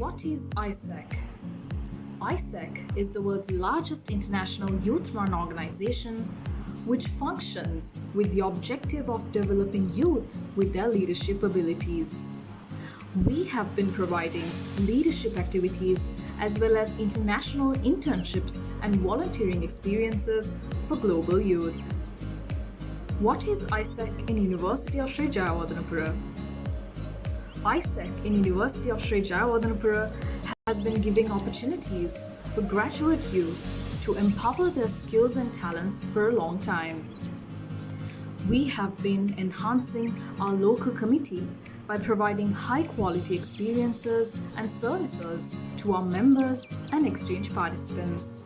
What is AIESEC? AIESEC is the world's largest international youth-run organization which functions with the objective of developing youth with their leadership abilities. We have been providing leadership activities as well as international internships and volunteering experiences for global youth. What is AIESEC in University of Sri Jayawardenepura? AIESEC in University of Sri Jayawardenepura has been giving opportunities for graduate youth to empower their skills and talents for a long time. We have been enhancing our local committee by providing high-quality experiences and services to our members and exchange participants.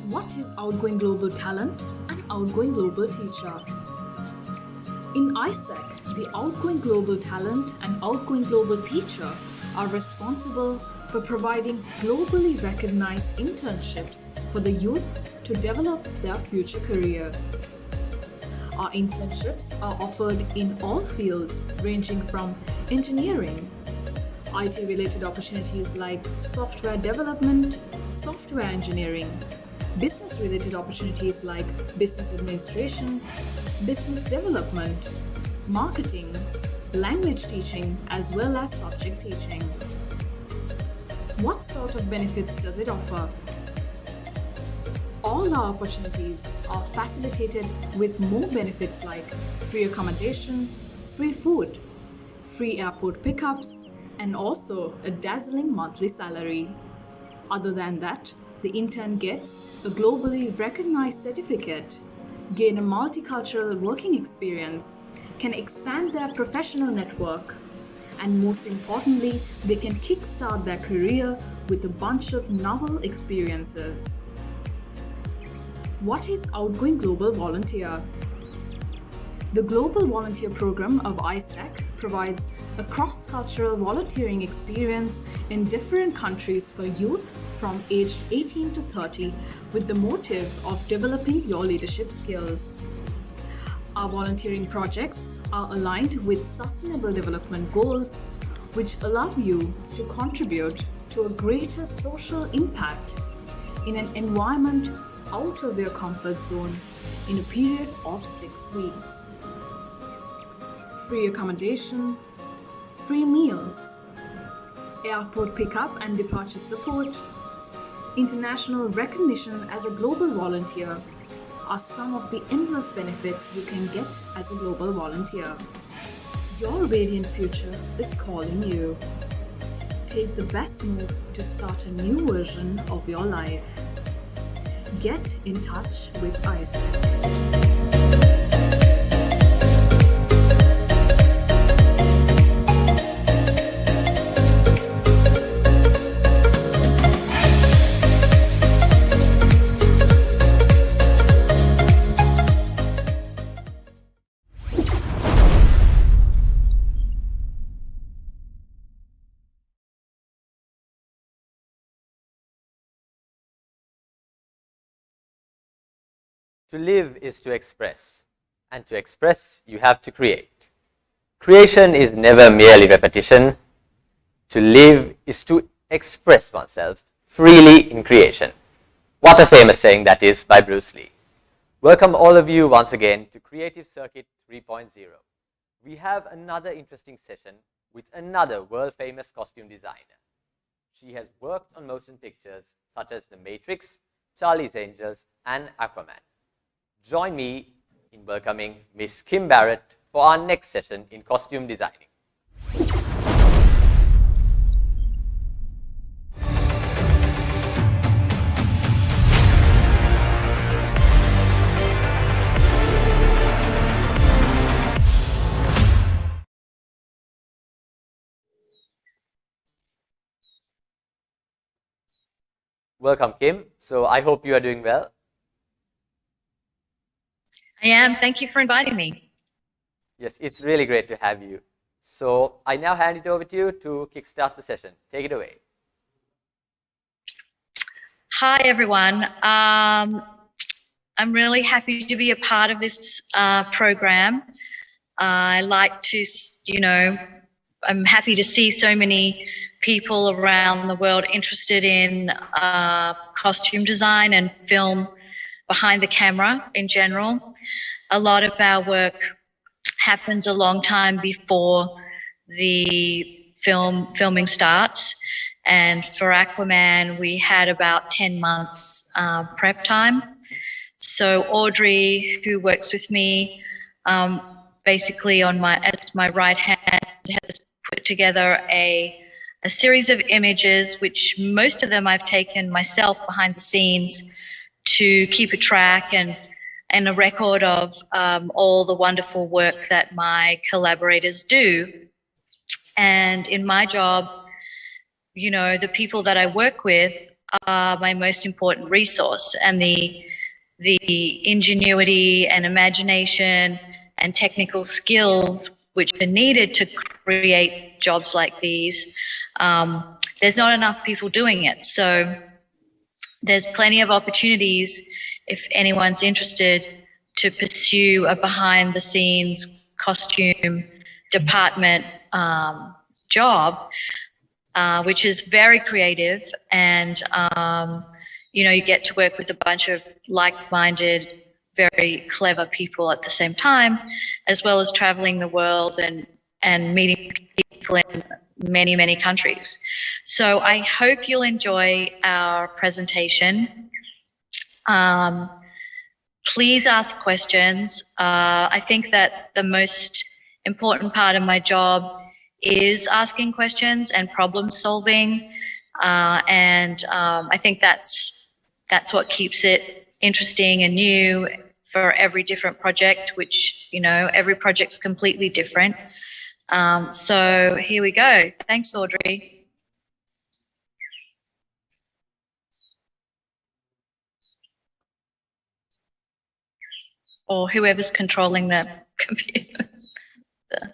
What is Outgoing Global Talent and Outgoing Global Teacher? In AIESEC, the Outgoing Global Talent and Outgoing Global Teacher are responsible for providing globally recognized internships for the youth to develop their future career. Our internships are offered in all fields ranging from engineering, IT-related opportunities like software development, software engineering, business-related opportunities like business administration, business development, marketing, language teaching, as well as subject teaching. What sort of benefits does it offer? All our opportunities are facilitated with more benefits like free accommodation, free food, free airport pickups, and also a dazzling monthly salary. Other than that, the intern gets a globally recognized certificate, gain a multicultural working experience, can expand their professional network, and most importantly, they can kickstart their career with a bunch of novel experiences. What is Outgoing Global Volunteer? The Global Volunteer Program of AIESEC provides a cross-cultural volunteering experience in different countries for youth from aged 18 to 30 with the motive of developing your leadership skills. Our volunteering projects are aligned with sustainable development goals, which allow you to contribute to a greater social impact in an environment out of your comfort zone in a period of 6 weeks. Free accommodation, free meals, airport pickup and departure support, international recognition as a global volunteer are some of the endless benefits you can get as a global volunteer. Your radiant future is calling you. Take the best move to start a new version of your life. Get in touch with AIESEC. To live is to express, and to express you have to create. Creation is never merely repetition. To live is to express oneself freely in creation. What a famous saying that is by Bruce Lee. Welcome all of you once again to Creative Circuit 3.0. We have another interesting session with another world-famous costume designer. She has worked on motion pictures such as The Matrix, Charlie's Angels, and Aquaman. Join me in welcoming Ms.Kym Barrett for our next session in costume designing. Welcome, Kim. So I hope you are doing well. I am. Thank you for inviting me. Yes, it's really great to have you. So I now hand it over to you to kickstart the session. Take it away. Hi, everyone. I'm really happy to be a part of this program. I like to, I'm happy to see so many people around the world interested in costume design and film behind the camera in general. A lot of our work happens a long time before the filming starts. And for Aquaman, we had about 10 months prep time. So Audrey, who works with me, basically as my right hand, has put together a series of images, which most of them I've taken myself behind the scenes to keep a track and a record of all the wonderful work that my collaborators do. And in my job, you know, the people that I work with are my most important resource, and the ingenuity and imagination and technical skills which are needed to create jobs like these, there's not enough people doing it. So there's plenty of opportunities if anyone's interested to pursue a behind the scenes costume department job, which is very creative, and you know, you get to work with a bunch of like-minded, very clever people at the same time, as well as traveling the world and meeting people in many, many countries. So I hope you'll enjoy our presentation. Please ask questions. I think that the most important part of my job is asking questions and problem solving. I think that's what keeps it interesting and new for every different project, which, you know, every project's completely different. So here we go. Thanks, Audrey. Or whoever's controlling the computer. Okay.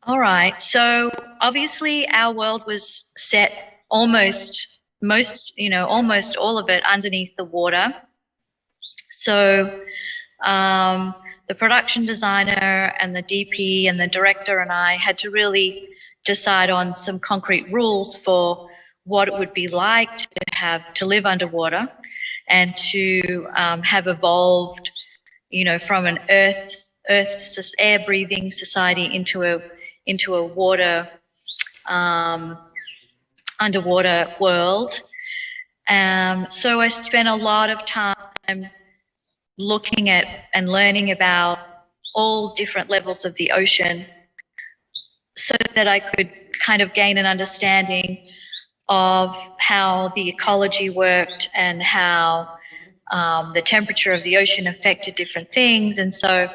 All right. So obviously our world was set almost all of it underneath the water. So the production designer and the DP and the director and I had to really decide on some concrete rules for what it would be like to live underwater and to have evolved, you know, from an Earth's air-breathing society into a water underwater world. So I spent a lot of time looking at and learning about all different levels of the ocean so that I could kind of gain an understanding of how the ecology worked and how the temperature of the ocean affected different things. And so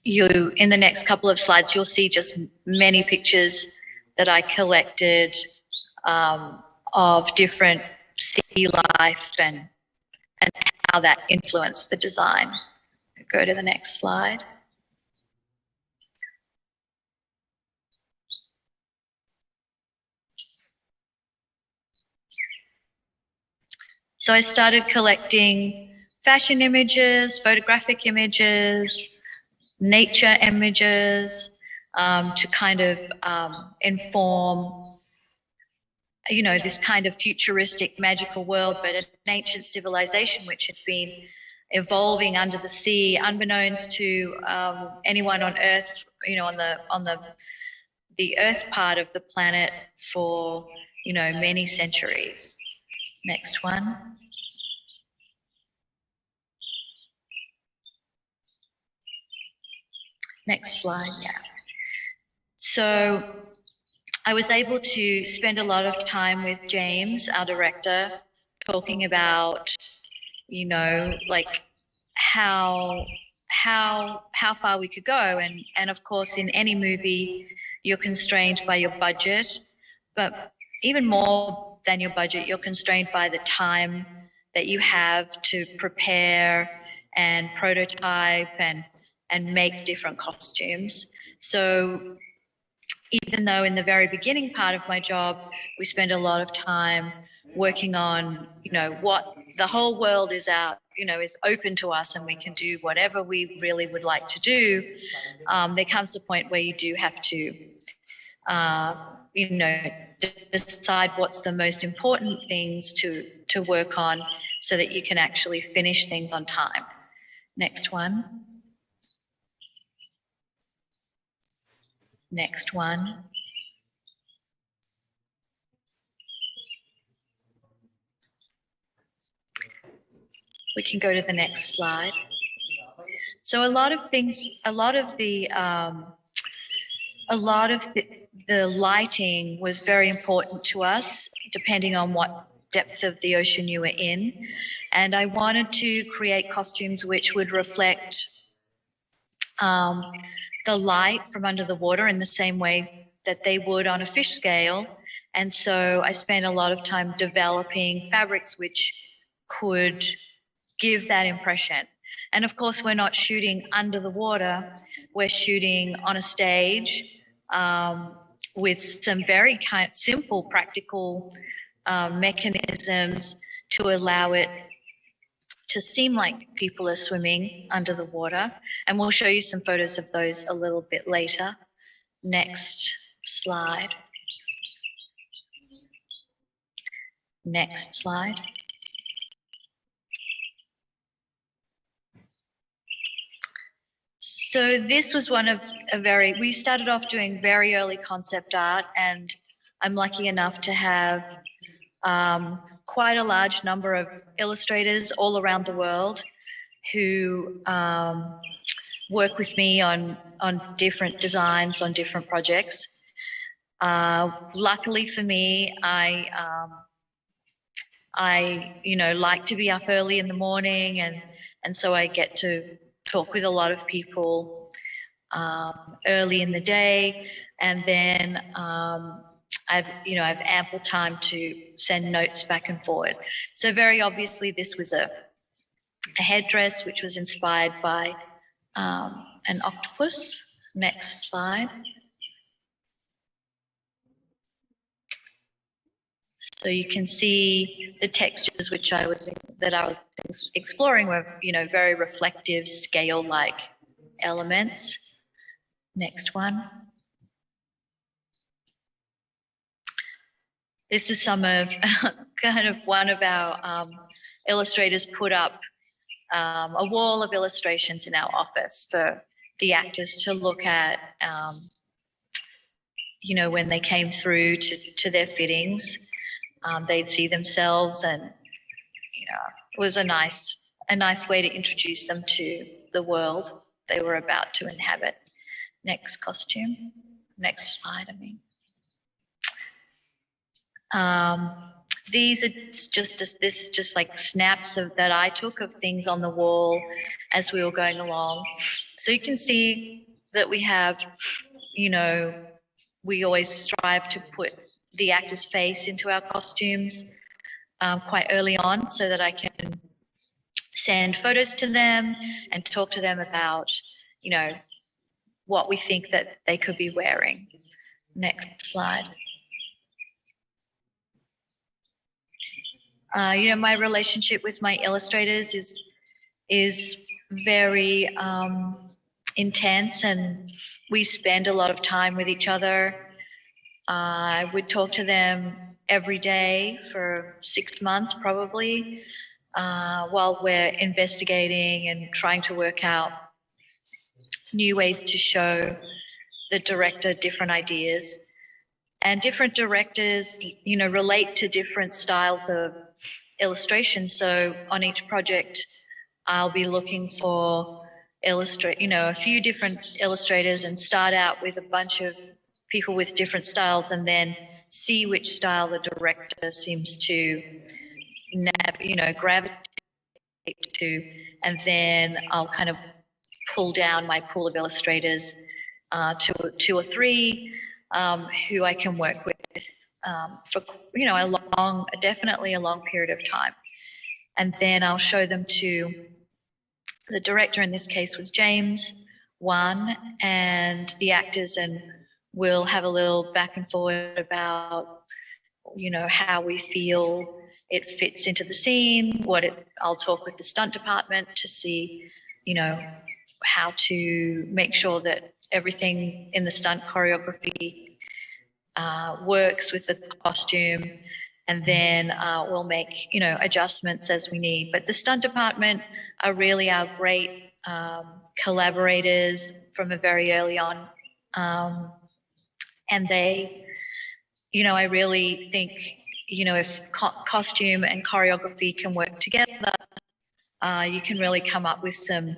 in the next couple of slides, you'll see just many pictures that I collected of different sea life and how that influenced the design. Go to the next slide. So I started collecting fashion images, photographic images, nature images, to kind of inform, you know, this kind of futuristic magical world, but an ancient civilization which had been evolving under the sea, unbeknownst to anyone on Earth, you know, on the Earth part of the planet for, you know, many centuries. Next one. Next slide, yeah. So I was able to spend a lot of time with James, our director, talking about, you know, like how far we could go. And of course, in any movie, you're constrained by your budget, but even more than your budget, you're constrained by the time that you have to prepare and prototype and make different costumes. So even though in the very beginning part of my job, we spend a lot of time working on, you know, what the whole world is out is open to us and we can do whatever we really would like to do, there comes a point where you do have to, decide what's the most important things to work on so that you can actually finish things on time. Next one. Next one. We can go to the next slide. So a lot of the lighting was very important to us, depending on what depth of the ocean you were in. And I wanted to create costumes which would reflect the light from under the water in the same way that they would on a fish scale. And so I spent a lot of time developing fabrics which could give that impression. And of course, we're not shooting under the water. We're shooting on a stage with some very simple, practical mechanisms to allow it to seem like people are swimming under the water. And we'll show you some photos of those a little bit later. Next slide. Next slide. So this was we started off doing very early concept art, and I'm lucky enough to have quite a large number of illustrators all around the world who work with me on different designs, on different projects. Luckily for me, I like to be up early in the morning, and so I get to talk with a lot of people early in the day, and then I've ample time to send notes back and forward. So very obviously this was a headdress which was inspired by an octopus. Next slide. So you can see the textures that I was exploring were, very reflective, scale-like elements. Next one. This is some of one of our illustrators put up a wall of illustrations in our office for the actors to look at, when they came through to their fittings. They'd see themselves, and it was a nice way to introduce them to the world they were about to inhabit. Next costume. Next slide, this is just like snaps that I took of things on the wall as we were going along. So you can see that we have, we always strive to put the actor's face into our costumes quite early on, so that I can send photos to them and talk to them about, what we think that they could be wearing. Next slide. My relationship with my illustrators is very intense, and we spend a lot of time with each other. I would talk to them every day for 6 months probably, while we're investigating and trying to work out new ways to show the director different ideas. And different directors, relate to different styles of illustration. So on each project, I'll be looking for a few different illustrators, and start out with a bunch of people with different styles, and then see which style the director seems to gravitate to, and then I'll kind of pull down my pool of illustrators to 2 or 3 who I can work with for definitely a long period of time, and then I'll show them to the director. In this case was James, one, and the actors, and we'll have a little back and forward about, how we feel it fits into the scene, I'll talk with the stunt department to see, how to make sure that everything in the stunt choreography works with the costume, and then we'll make, adjustments as we need. But the stunt department are really our great collaborators from a very early on. And they, I really think, if costume and choreography can work together, you can really come up with some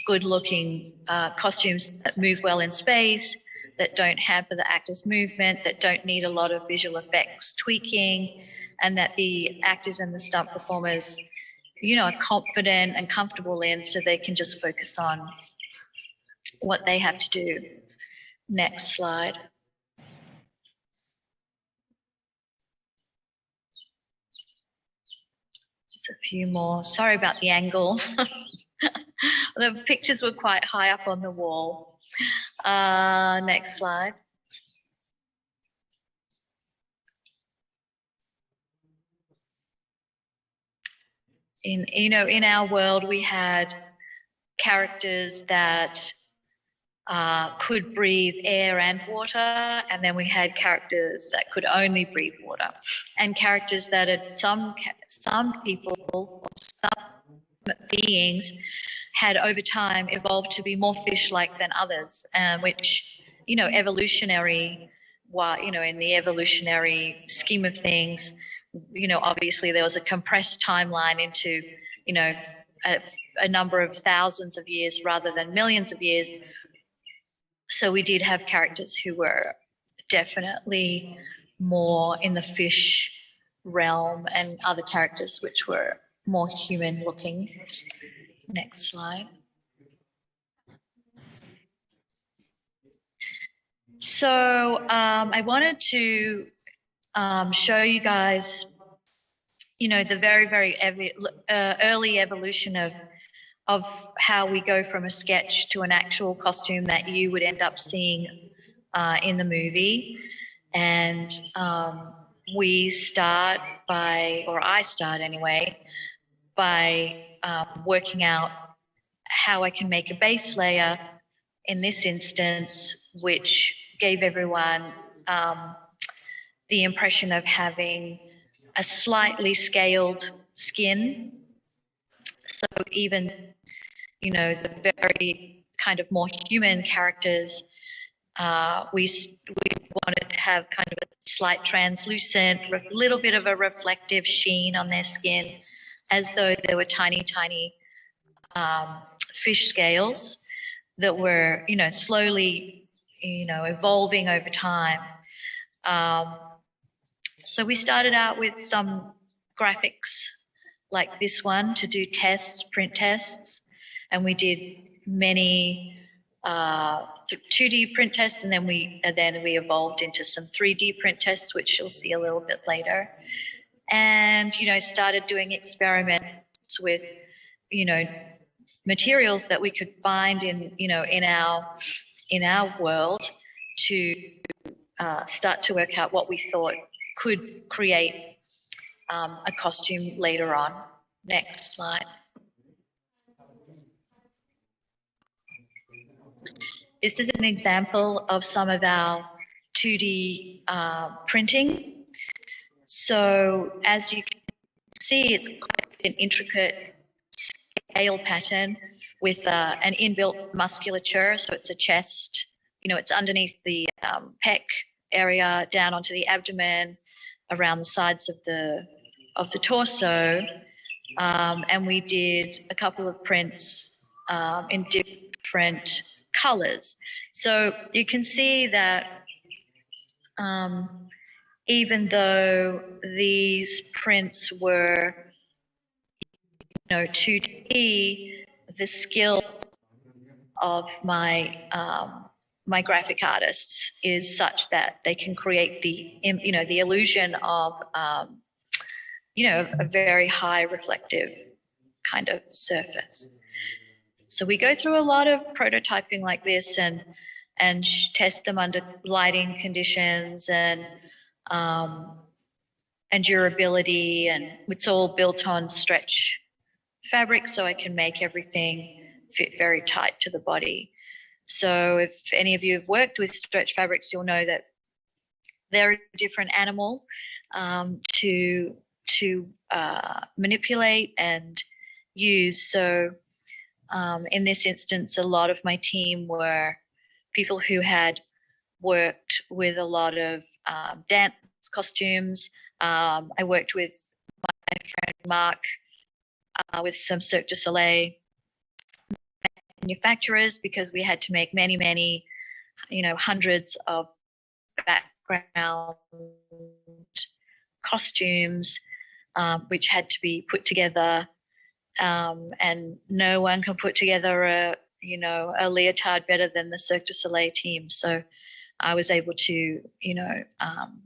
good-looking costumes that move well in space, that don't hamper the actors' movement, that don't need a lot of visual effects tweaking, and that the actors and the stunt performers, are confident and comfortable in, so they can just focus on what they have to do. Next slide. Just a few more. Sorry about the angle. The pictures were quite high up on the wall. Next slide. In our world, we had characters that could breathe air and water, and then we had characters that could only breathe water, and characters that had some people or some beings had over time evolved to be more fish-like than others, which, evolutionary, in the evolutionary scheme of things, obviously there was a compressed timeline into, a number of thousands of years rather than millions of years. So we did have characters who were definitely more in the fish realm, and other characters which were more human looking. Next slide. So I wanted to show you guys, the very, very early evolution of how we go from a sketch to an actual costume that you would end up seeing in the movie. And we start by, or I start anyway, by working out how I can make a base layer in this instance, which gave everyone the impression of having a slightly scaled skin. So even, the very kind of more human characters, we wanted to have kind of a slight translucent, a little bit of a reflective sheen on their skin, as though there were tiny, tiny fish scales that were, slowly, evolving over time. So we started out with some graphics like this one to do tests, print tests, and we did many 2D print tests, and then we evolved into some 3D print tests, which you'll see a little bit later, and started doing experiments with materials that we could find in our world to start to work out what we thought could create a costume later on. Next slide. This is an example of some of our 2D printing. So as you can see, it's quite an intricate scale pattern with an inbuilt musculature. So it's a chest, it's underneath the pec area, down onto the abdomen, around the sides of the torso, and we did a couple of prints in different colors. So you can see that even though these prints were 2D, the skill of my my graphic artists is such that they can create the illusion of a very high reflective kind of surface. So we go through a lot of prototyping like this and test them under lighting conditions, and and durability, and it's all built on stretch fabric, so I can make everything fit very tight to the body. So if any of you have worked with stretch fabrics, you'll know that they're a different animal to manipulate and use. So in this instance, a lot of my team were people who had worked with a lot of dance costumes. I worked with my friend Mark with some Cirque du Soleil manufacturers, because we had to make many, hundreds of background costumes, which had to be put together, and no one can put together a leotard better than the Cirque du Soleil team. So I was able to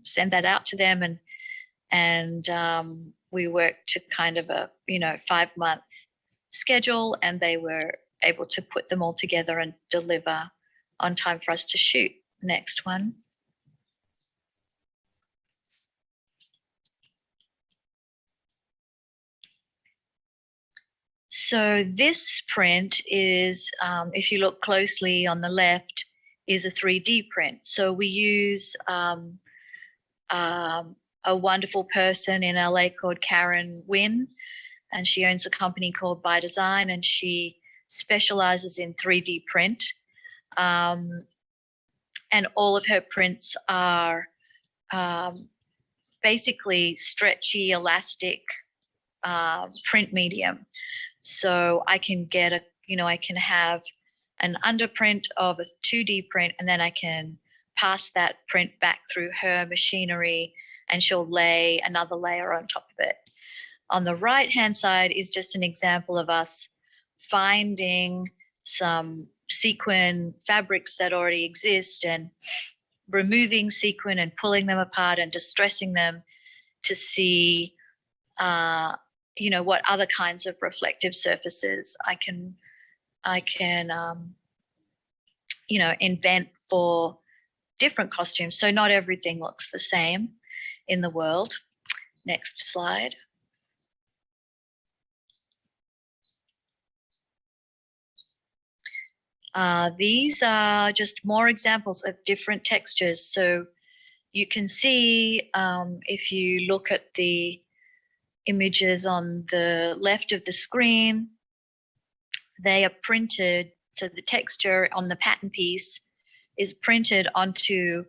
send that out to them, and we worked to kind of a 5-month schedule, and they were able to put them all together and deliver on time for us to shoot. Next one. So this print is, if you look closely on the left, is a 3D print. So we use a wonderful person in LA called Karen Wynn, and she owns a company called By Design, and she specializes in 3D print. And all of her prints are basically stretchy, elastic print medium. So I can get I can have an underprint of a 2D print, and then I can pass that print back through her machinery, and she'll lay another layer on top of it. On the right-hand side is just an example of us finding some sequin fabrics that already exist and removing sequin and pulling them apart and distressing them to see what other kinds of reflective surfaces I can invent for different costumes. So not everything looks the same in the world. Next slide. These are just more examples of different textures. So you can see, if you look at the images on the left of the screen, they are printed. So the texture on the pattern piece is printed onto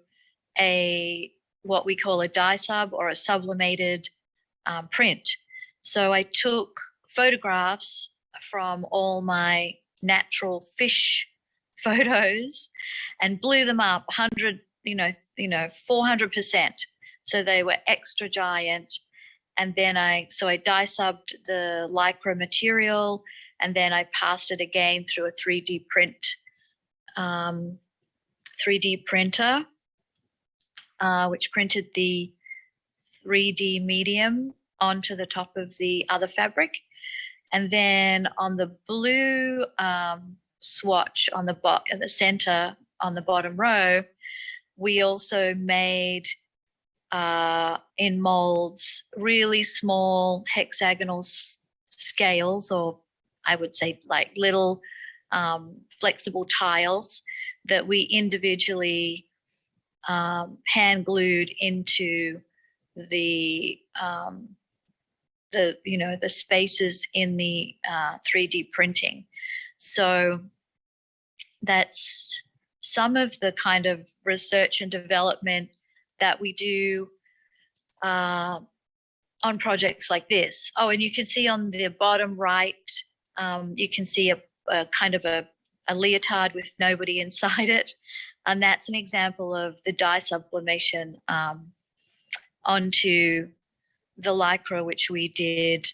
what we call a dye sub, or a sublimated print. So I took photographs from all my natural fish photos and blew them up 400%. So they were extra giant. And then I dye subbed the lycra material, and then I passed it again through a 3D printer, which printed the 3D medium onto the top of the other fabric. And then on the blue swatch on the center on the bottom row, we also made in molds really small hexagonal scales, or I would say like little flexible tiles that we individually hand glued into the spaces in the 3D printing. So that's some of the kind of research and development that we do on projects like this. Oh, and you can see on the bottom right, you can see a kind of a leotard with nobody inside it. And that's an example of the dye sublimation onto the lycra, which we did,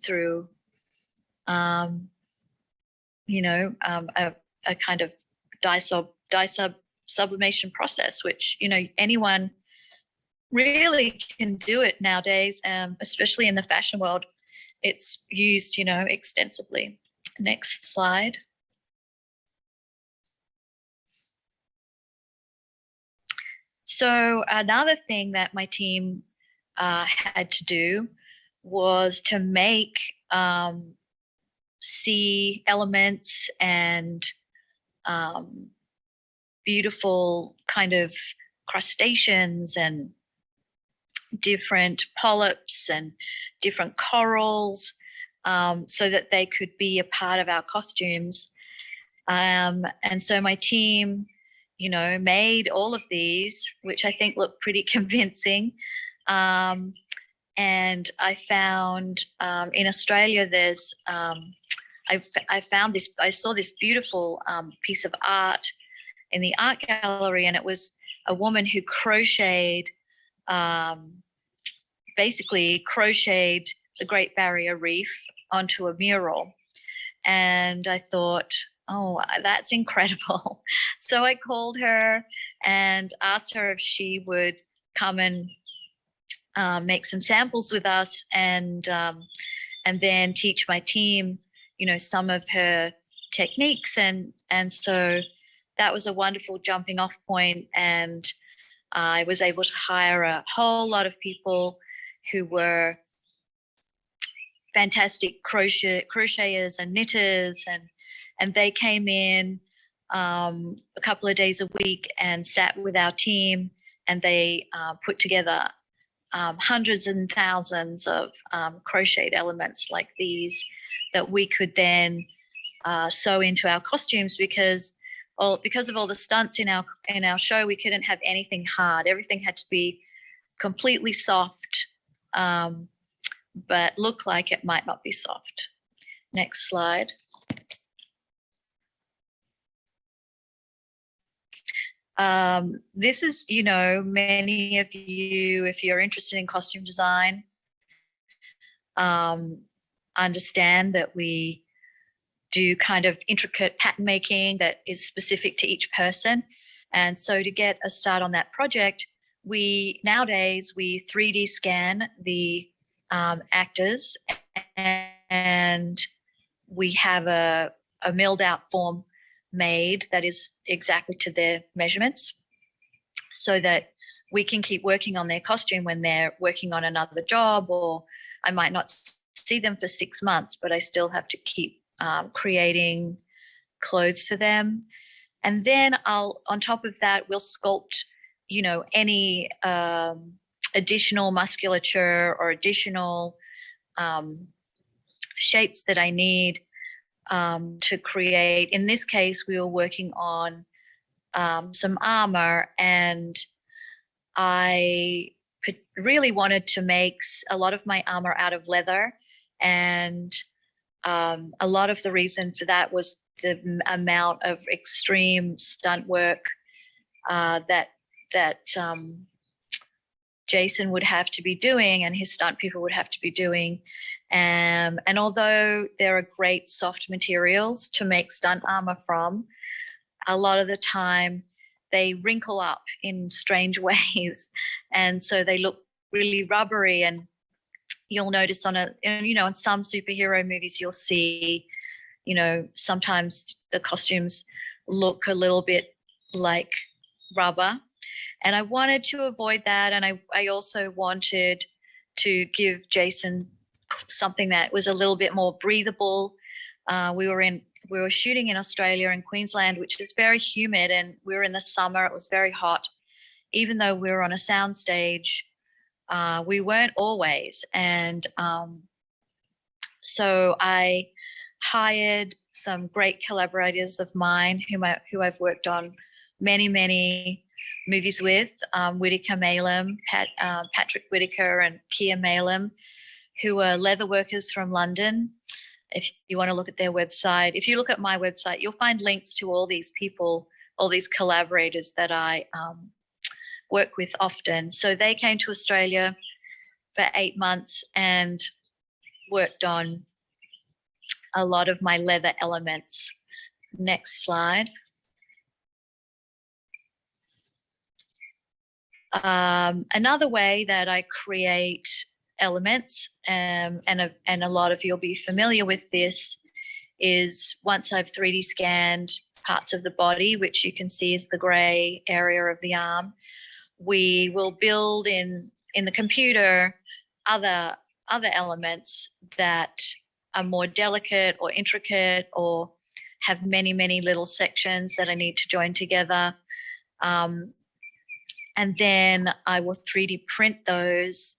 through, a kind of dye sublimation process, which, anyone really can do it nowadays, especially in the fashion world. It's used, extensively. Next slide. So another thing that my team had to do was to make sea elements and beautiful kind of crustaceans and different polyps and different corals, so that they could be a part of our costumes. And so my team, you know, made all of these, which I think look pretty convincing. And I found in Australia, there's I found this. I saw this beautiful piece of art in the art gallery, and it was a woman who crocheted, basically crocheted the Great Barrier Reef onto a mural. And I thought, oh, that's incredible. So I called her and asked her if she would come and make some samples with us, and then teach my team, you know, some of her techniques. And so that was a wonderful jumping off point, and I was able to hire a whole lot of people who were fantastic crocheters and knitters, and they came in a couple of days a week and sat with our team, and they put together hundreds and thousands of crocheted elements like these that we could then sew into our costumes, because of all the stunts in our show, we couldn't have anything hard. Everything had to be completely soft, but look like it might not be soft. Next slide. This is, you know, many of you, if you're interested in costume design, understand that we do kind of intricate pattern making that is specific to each person. And so to get a start on that project, nowadays we 3D scan the actors, and we have a milled out form made that is exactly to their measurements, so that we can keep working on their costume when they're working on another job, or I might not see them for 6 months, but I still have to keep creating clothes for them. And then on top of that, we'll sculpt, you know, any additional musculature or additional shapes that I need to create. In this case, we were working on some armor, and I really wanted to make a lot of my armor out of leather, and a lot of the reason for that was the amount of extreme stunt work that Jason would have to be doing, and his stunt people would have to be doing. And although there are great soft materials to make stunt armor from, a lot of the time they wrinkle up in strange ways, and so they look really rubbery. And you'll notice in some superhero movies, you'll see, you know, sometimes the costumes look a little bit like rubber. And I wanted to avoid that. And I also wanted to give Jason something that was a little bit more breathable. We were shooting in Australia, in Queensland, which is very humid, and we were in the summer. It was very hot. Even though we were on a sound stage, we weren't always. And so I hired some great collaborators of mine who I've worked on many movies with, Whittaker Malem, Patrick Whittaker and Kia Malem, who are leather workers from London. If you want to look at their website, if you look at my website, you'll find links to all these people, all these collaborators that I work with often. So they came to Australia for 8 months and worked on a lot of my leather elements. Next slide. Another way that I create elements, and a lot of you'll be familiar with this, is once I've 3D scanned parts of the body, which you can see is the grey area of the arm, we will build in in the computer other elements that are more delicate or intricate or have many little sections that I need to join together. And then I will 3D print those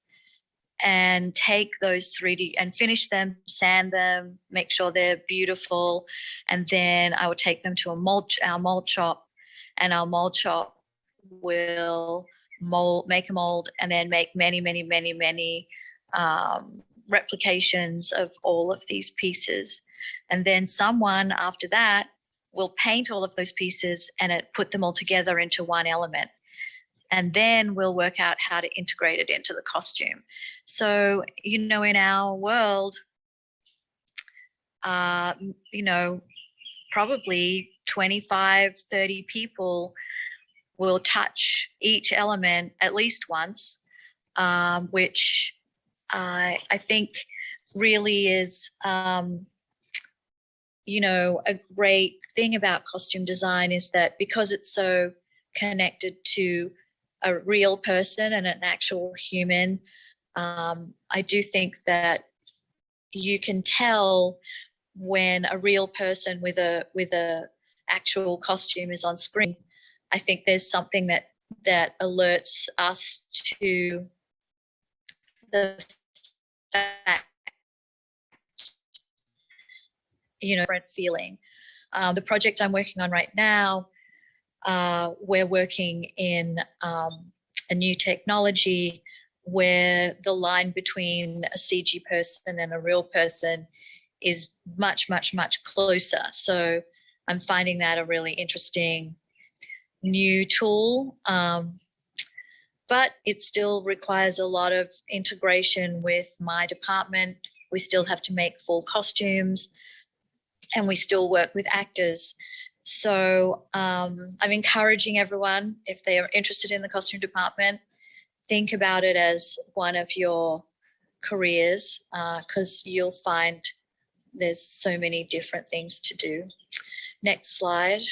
and take those 3D and finish them, sand them, make sure they're beautiful. And then I will take them to our mold shop, and our mold shop will make a mold and then make many replications of all of these pieces. And then someone after that will paint all of those pieces and put them all together into one element. And then we'll work out how to integrate it into the costume. So, you know, in our world, you know, probably 25, 30 people will touch each element at least once, which I think really is, you know, a great thing about costume design is that because it's so connected to a real person and an actual human, I do think that you can tell when a real person with a actual costume is on screen. I think there's something that alerts us to the fact, you know, different feeling. The project I'm working on right now, we're working in a new technology where the line between a CG person and a real person is much closer. So I'm finding that a really interesting new tool, but it still requires a lot of integration with my department. We still have to make full costumes, and we still work with actors. So I'm encouraging everyone, if they are interested in the costume department, think about it as one of your careers, because you'll find there's so many different things to do. Next slide.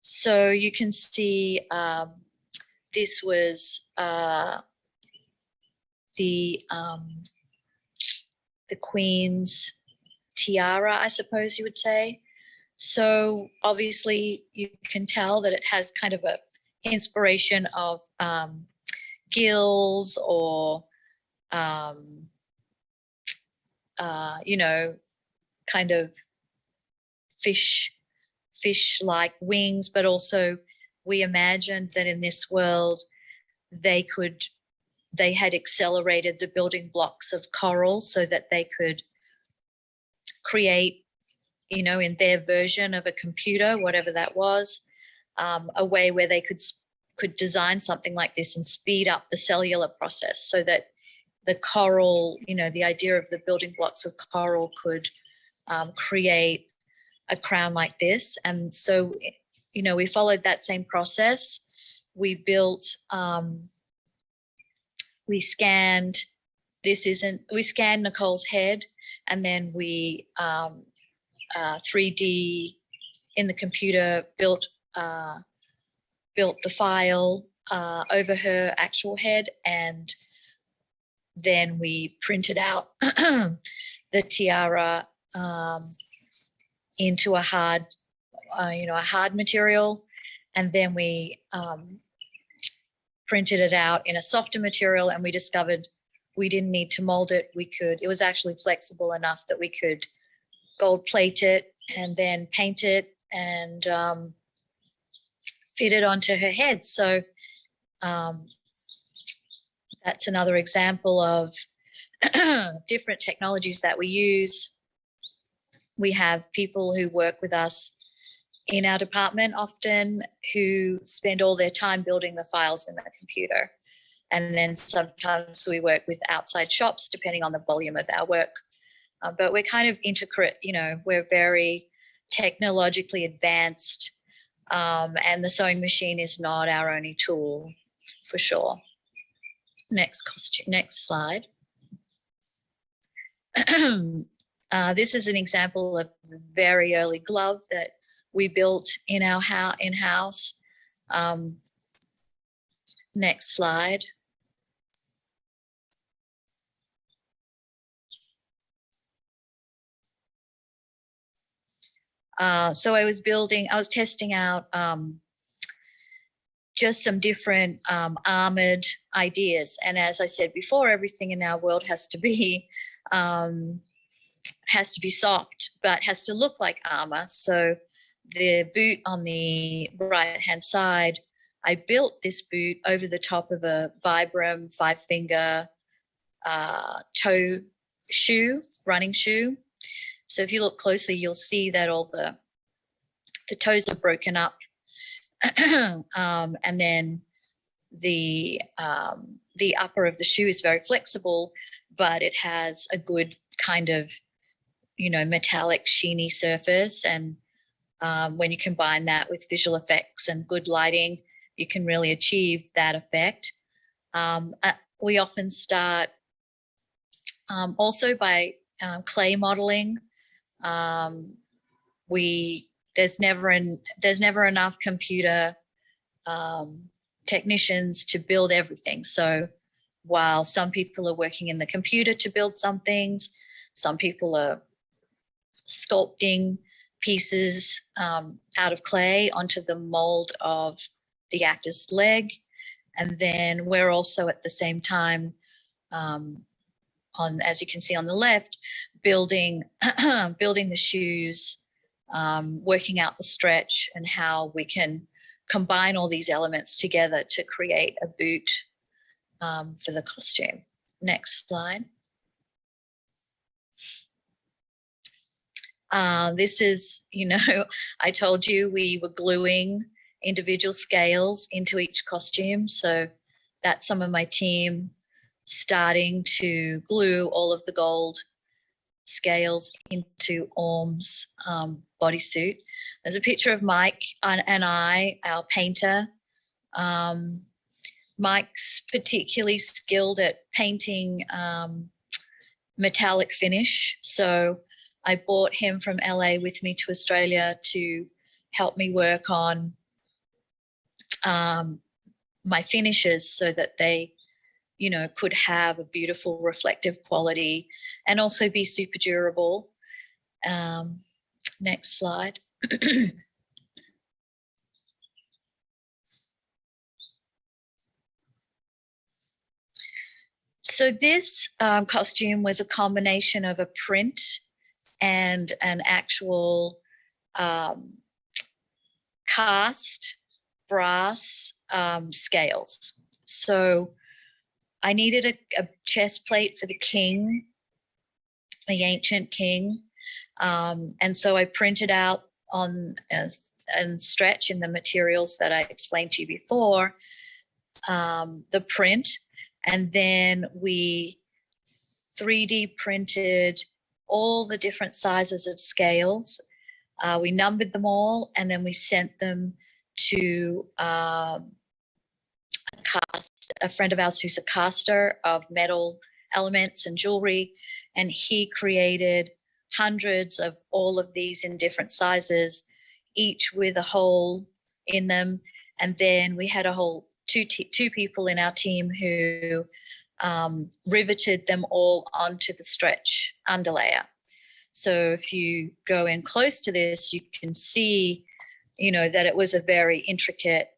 So you can see this was the Queen's tiara, I suppose you would say. So obviously you can tell that it has kind of a inspiration of gills or you know, kind of fish-like wings, but also we imagined that in this world they had accelerated the building blocks of coral so that they could create, you know, in their version of a computer, whatever that was, a way where they could design something like this and speed up the cellular process so that the coral, you know, the idea of the building blocks of coral could create a crown like this. And so, you know, we followed that same process. We built, we scanned Nicole's head, and then we 3D in the computer built the file over her actual head, and then we printed out the tiara into a hard, you know, a hard material, and then we printed it out in a softer material, and we discovered we didn't need to mold it. It was actually flexible enough that we could gold plate it and then paint it and fit it onto her head. So that's another example of different technologies that we use. We have people who work with us in our department often who spend all their time building the files in the computer. And then sometimes we work with outside shops depending on the volume of our work. But we're kind of intricate, you know, we're very technologically advanced, and the sewing machine is not our only tool, for sure. Next slide. This is an example of a very early glove that we built in our in-house. Next slide. So I was testing out just some different armored ideas. And as I said before, everything in our world has to be soft, but has to look like armor. So the boot on the right-hand side, I built this boot over the top of a Vibram 5-finger toe shoe, running shoe. So if you look closely, you'll see that all the toes are broken up. And then the upper of the shoe is very flexible, but it has a good kind of, metallic sheeny surface. And when you combine that with visual effects and good lighting, you can really achieve that effect. We often start also by clay modeling. There's never enough computer technicians to build everything. So while some people are working in the computer to build some things, some people are sculpting pieces out of clay onto the mold of the actor's leg. And then we're also at the same time, as you can see on the left, building the shoes, working out the stretch and how we can combine all these elements together to create a boot for the costume. Next slide. This is, I told you we were gluing individual scales into each costume. So that's some of my team starting to glue all of the gold scales into Orm's bodysuit. There's a picture of Mike and I, our painter. Mike's particularly skilled at painting metallic finish. So I brought him from LA with me to Australia to help me work on my finishes so that they, could have a beautiful reflective quality and also be super durable. Next slide. So this costume was a combination of a print and an actual cast brass scales. So I needed a chest plate for the king, the ancient king. And so I printed out on and stretch in the materials that I explained to you before, the print. And then we 3D printed all the different sizes of scales. We numbered them all, and then we sent them to a friend of ours who's a caster of metal elements and jewelry, and he created hundreds of all of these in different sizes, each with a hole in them. And then we had a whole two people in our team who riveted them all onto the stretch underlayer. So if you go in close to this, you can see, that it was a very intricate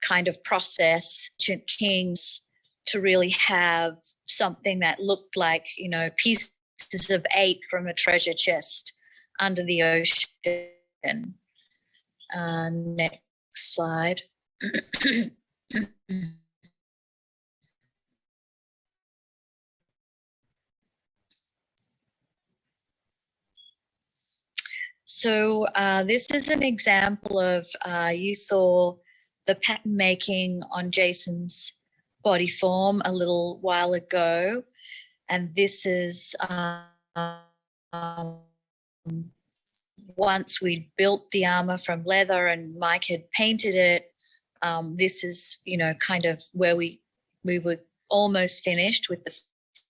kind of process. Ancient kings to really have something that looked like, pieces of 8 from a treasure chest under the ocean. Next slide. So this is an example of, you saw the pattern making on Jason's body form a little while ago. And this is once we built the armor from leather and Mike had painted it, this is, kind of where we were almost finished with the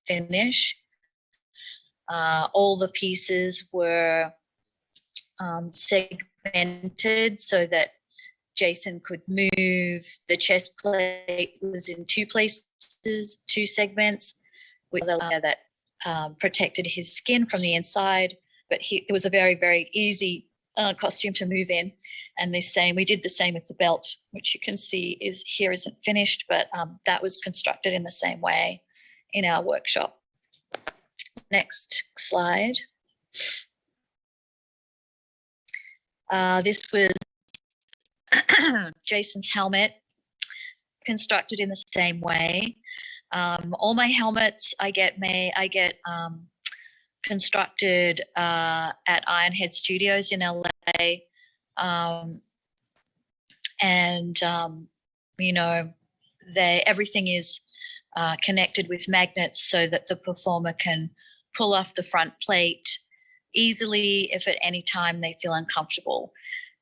finish. All the pieces were segmented so that Jason could move. The chest plate was in two places, two segments, with a layer that protected his skin from the inside. But it was a very, very easy costume to move in. And we did the same with the belt, which you can see isn't finished, but that was constructed in the same way in our workshop. Next slide. This was Jason's helmet, constructed in the same way. All my helmets I get constructed at Ironhead Studios in LA, you know, everything is connected with magnets so that the performer can pull off the front plate easily if at any time they feel uncomfortable.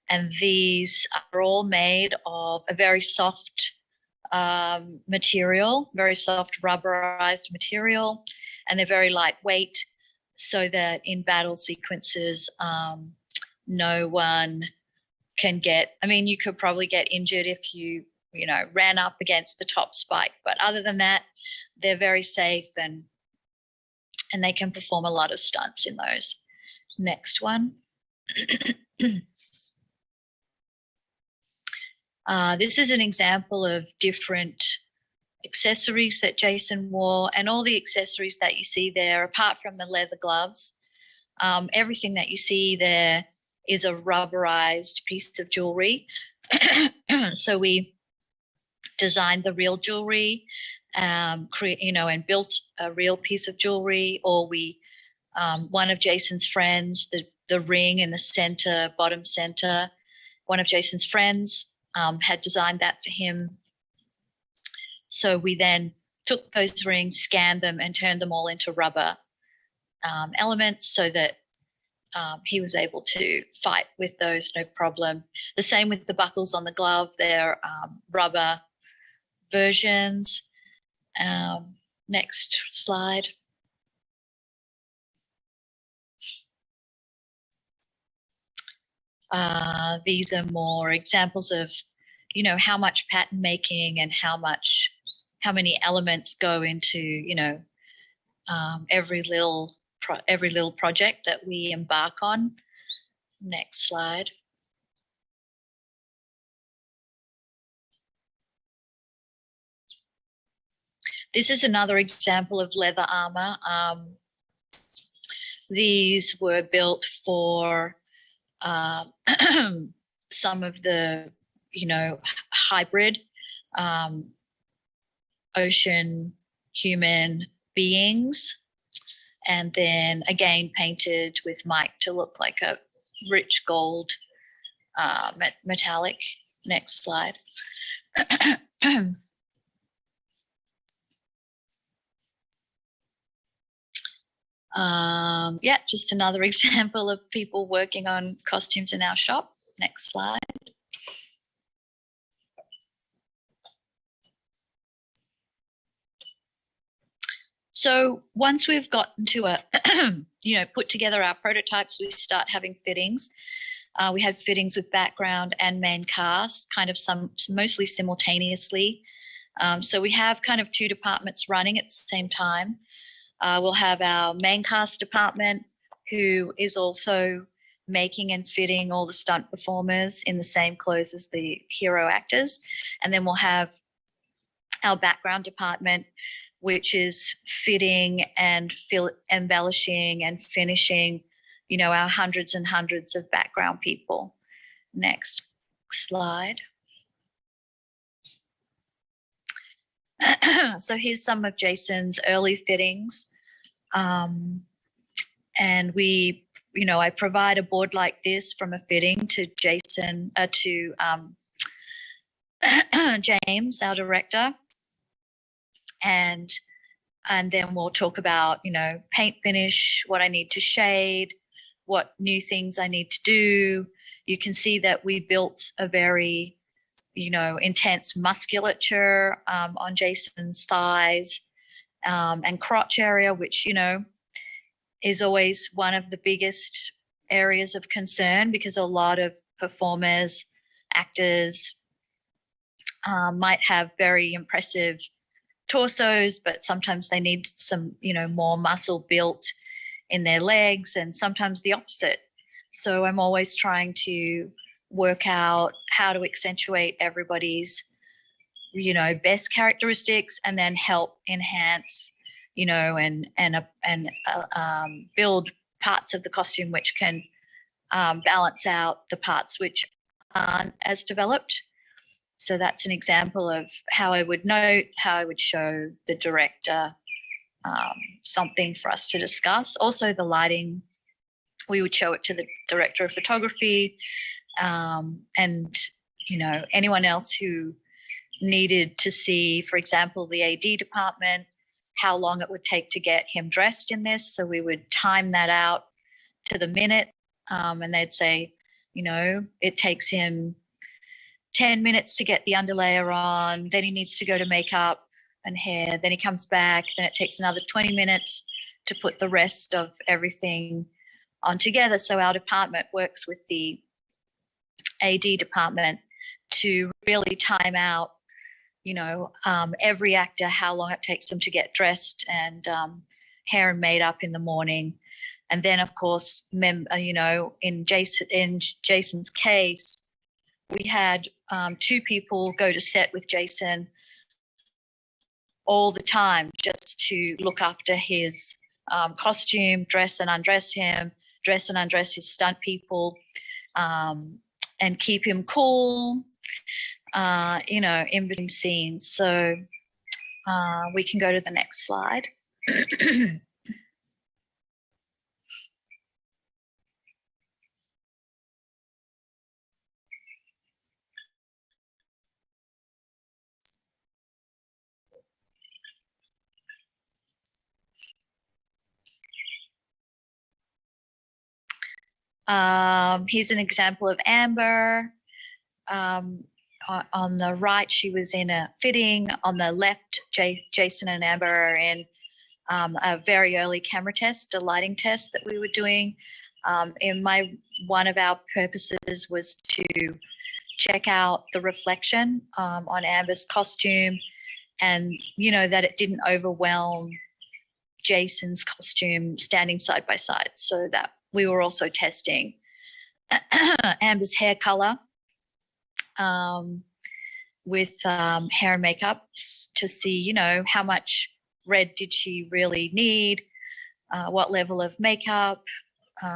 And these are all made of a very soft material, very soft rubberized material, and they're very lightweight, so that in battle sequences, no one can get, I mean, you could probably get injured if you know, ran up against the top spike. But other than that, they're very safe and they can perform a lot of stunts in those. Next one. This is an example of different accessories that Jason wore, and all the accessories that you see there, apart from the leather gloves, everything that you see there is a rubberized piece of jewelry. So we designed the real jewelry, you know, and built a real piece of jewelry, or one of Jason's friends, the ring in the center, bottom center, one of Jason's friends had designed that for him. So we then took those rings, scanned them, and turned them all into rubber elements so that he was able to fight with those no problem. The same with the buckles on the glove, they're rubber versions. Next slide. These are more examples of, you know, how much pattern making and how many elements go into, you know, every little project that we embark on. Next slide. This is another example of leather armor. These were built for some of the, you know, hybrid ocean human beings, and then again painted with mica to look like a rich gold metallic. Next slide. Yeah, just another example of people working on costumes in our shop. Next slide. So once we've gotten to you know, put together our prototypes, we start having fittings. We had fittings with background and main cast, kind of mostly simultaneously. So we have kind of two departments running at the same time. We'll have our main cast department, who is also making and fitting all the stunt performers in the same clothes as the hero actors. And then we'll have our background department, which is fitting and embellishing and finishing, you know, our hundreds and hundreds of background people. Next slide. So here's some of Jason's early fittings. And we, you know, I provide a board like this from a fitting to Jason, to James, our director. And then we'll talk about, you know, paint finish, what I need to shade, what new things I need to do. You can see that we built a very, you know, intense musculature on Jason's thighs and crotch area, which, you know, is always one of the biggest areas of concern, because a lot of performers, actors, might have very impressive torsos, but sometimes they need some, more muscle built in their legs, and sometimes the opposite. So I'm always trying to work out how to accentuate everybody's, best characteristics, and then help enhance, and build parts of the costume which can balance out the parts which aren't as developed. So that's an example of how I would show the director something for us to discuss. Also the lighting, we would show it to the director of photography, and anyone else who needed to see, for example, the AD department, how long it would take to get him dressed in this. So we would time that out to the minute, and they'd say, it takes him 10 minutes to get the underlayer on, then he needs to go to makeup and hair, then he comes back, then it takes another 20 minutes to put the rest of everything on together. So our department works with the AD department to really time out, every actor, how long it takes them to get dressed and hair and made up in the morning. And then, of course, in Jason's case, we had 2 people go to set with Jason all the time just to look after his costume, dress and undress him, dress and undress his stunt people, and keep him cool, in between scenes. So we can go to the next slide. Here's an example of Amber. On the right, she was in a fitting. On the left, Jason and Amber are in a very early camera test, a lighting test that we were doing. One of our purposes was to check out the reflection on Amber's costume, and that it didn't overwhelm Jason's costume standing side by side. So that we were also testing Amber's hair color with hair and makeup to see, how much red did she really need, what level of makeup,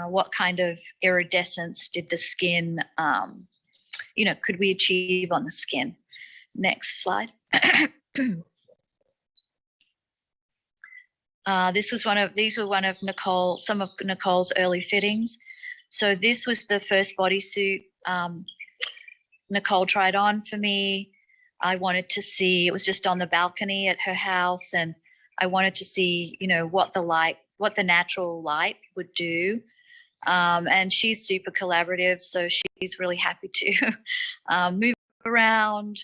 what kind of iridescence did the skin, could we achieve on the skin. Next slide. These were some of Nicole's early fittings. So this was the first bodysuit Nicole tried on for me. I wanted to see, it was just on the balcony at her house, and I wanted to see, what the natural light would do. And she's super collaborative, so she's really happy to move around,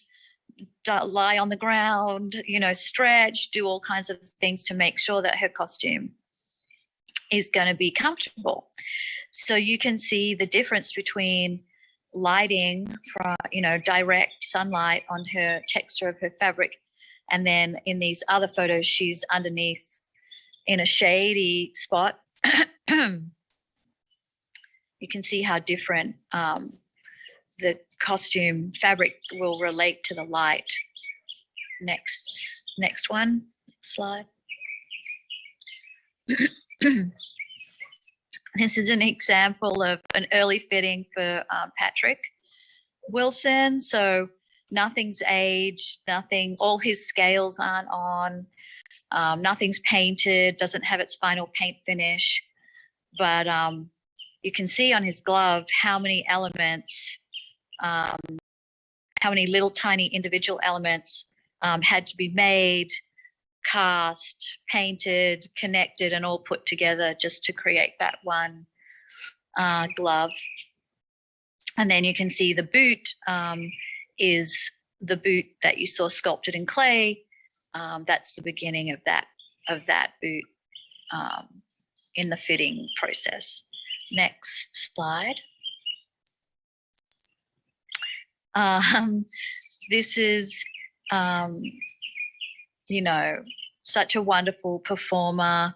lie on the ground, stretch, do all kinds of things to make sure that her costume is going to be comfortable. So you can see the difference between lighting from, direct sunlight on her texture of her fabric, and then in these other photos, she's underneath in a shady spot. You can see how different the costume fabric will relate to the light. Next one, slide. This is an example of an early fitting for Patrick Wilson. So nothing's aged, all his scales aren't on, nothing's painted, doesn't have its final paint finish. But you can see on his glove how many elements, how many little tiny individual elements had to be made, cast, painted, connected, and all put together just to create that one glove. And then you can see the boot is the boot that you saw sculpted in clay. That's the beginning of that boot in the fitting process. Next slide. This is, you know, such a wonderful performer.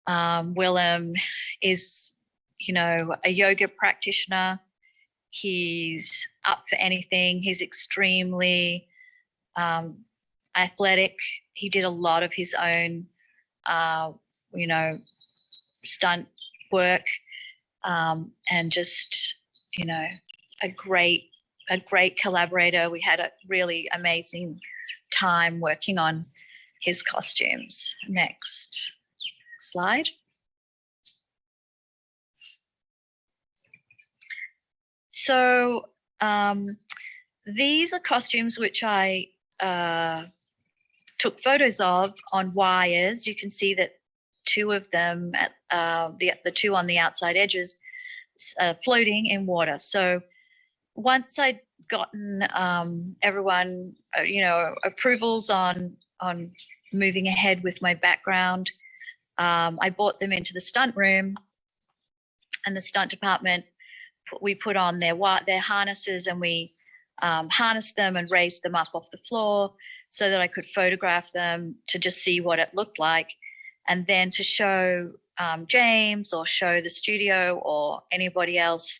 Willem is, you know, a yoga practitioner. He's up for anything. He's extremely athletic. He did a lot of his own, you know, stunt work, and just, you know, a great collaborator. We had a really amazing time working on his costumes. Next slide. So these are costumes which I took photos of on wires. You can see that two of them, at the two on the outside edges, floating in water. So once I'd gotten everyone, you know, approvals on moving ahead with my background, I brought them into the stunt room, and the stunt department, we put on their harnesses, and we harnessed them and raised them up off the floor so that I could photograph them to just see what it looked like, and then to show James or show the studio or anybody else.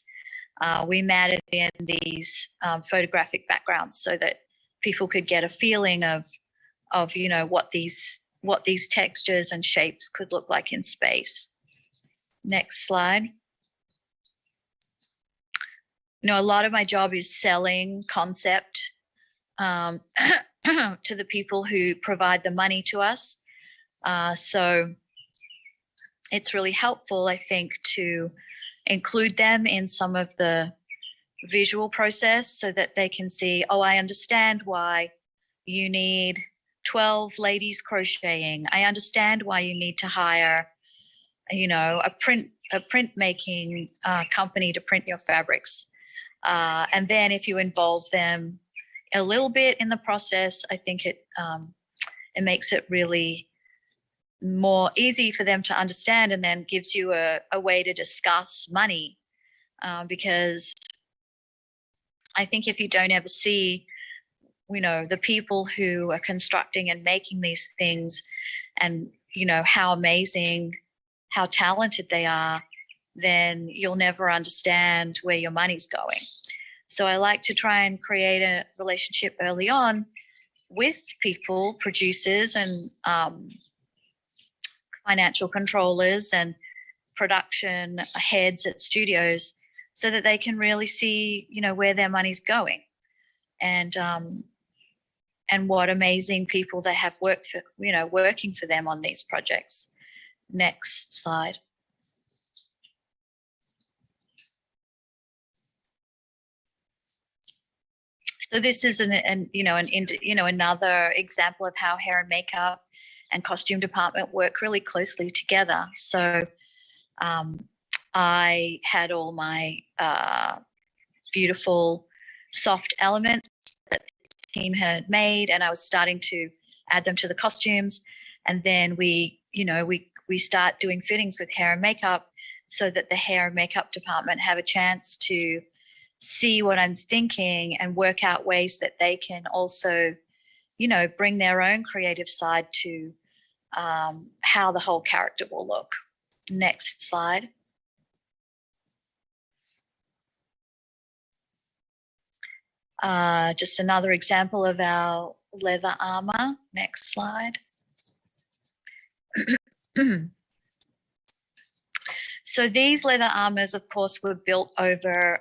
We matted in these photographic backgrounds so that people could get a feeling of you know, what these textures and shapes could look like in space. Next slide. You know, a lot of my job is selling concept to the people who provide the money to us. So it's really helpful, I think, to include them in some of the visual process so that they can see, oh, I understand why you need 12 ladies crocheting. I understand why you need to hire, you know, a printmaking company to print your fabrics. And then if you involve them a little bit in the process, I think it makes it really more easy for them to understand, and then gives you a way to discuss money. Because I think if you don't ever see, you know, the people who are constructing and making these things, and, you know, how amazing, how talented they are, then you'll never understand where your money's going. So I like to try and create a relationship early on with people, producers and financial controllers and production heads at studios, so that they can really see, you know, where their money's going, and what amazing people they have working for them on these projects. Next slide. So this is another example of how hair and makeup and costume department work really closely together. So I had all my beautiful soft elements that the team had made, and I was starting to add them to the costumes. And then we start doing fittings with hair and makeup, so that the hair and makeup department have a chance to see what I'm thinking and work out ways that they can also, you know, bring their own creative side to how the whole character will look. Next slide. Just another example of our leather armor. Next slide. So these leather armors, of course, were built over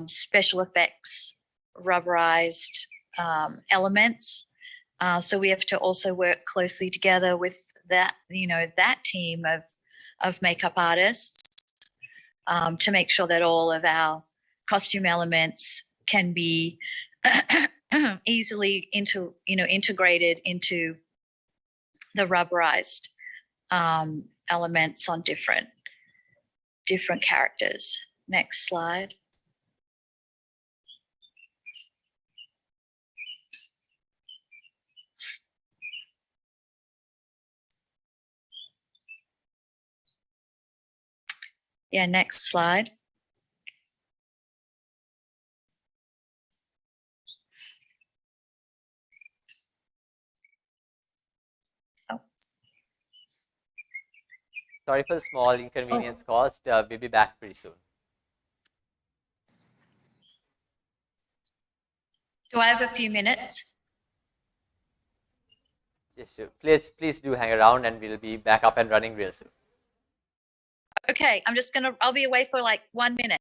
special effects, rubberized elements. So we have to also work closely together with that team of makeup artists to make sure that all of our costume elements can be easily integrated into the rubberized elements on different characters. Next slide. Yeah, next slide. Sorry for the small inconvenience caused. We'll be back pretty soon. Do I have a few minutes? Yes, sure. Please do hang around, and we'll be back up and running real soon. Okay, I'll be away for like 1 minute.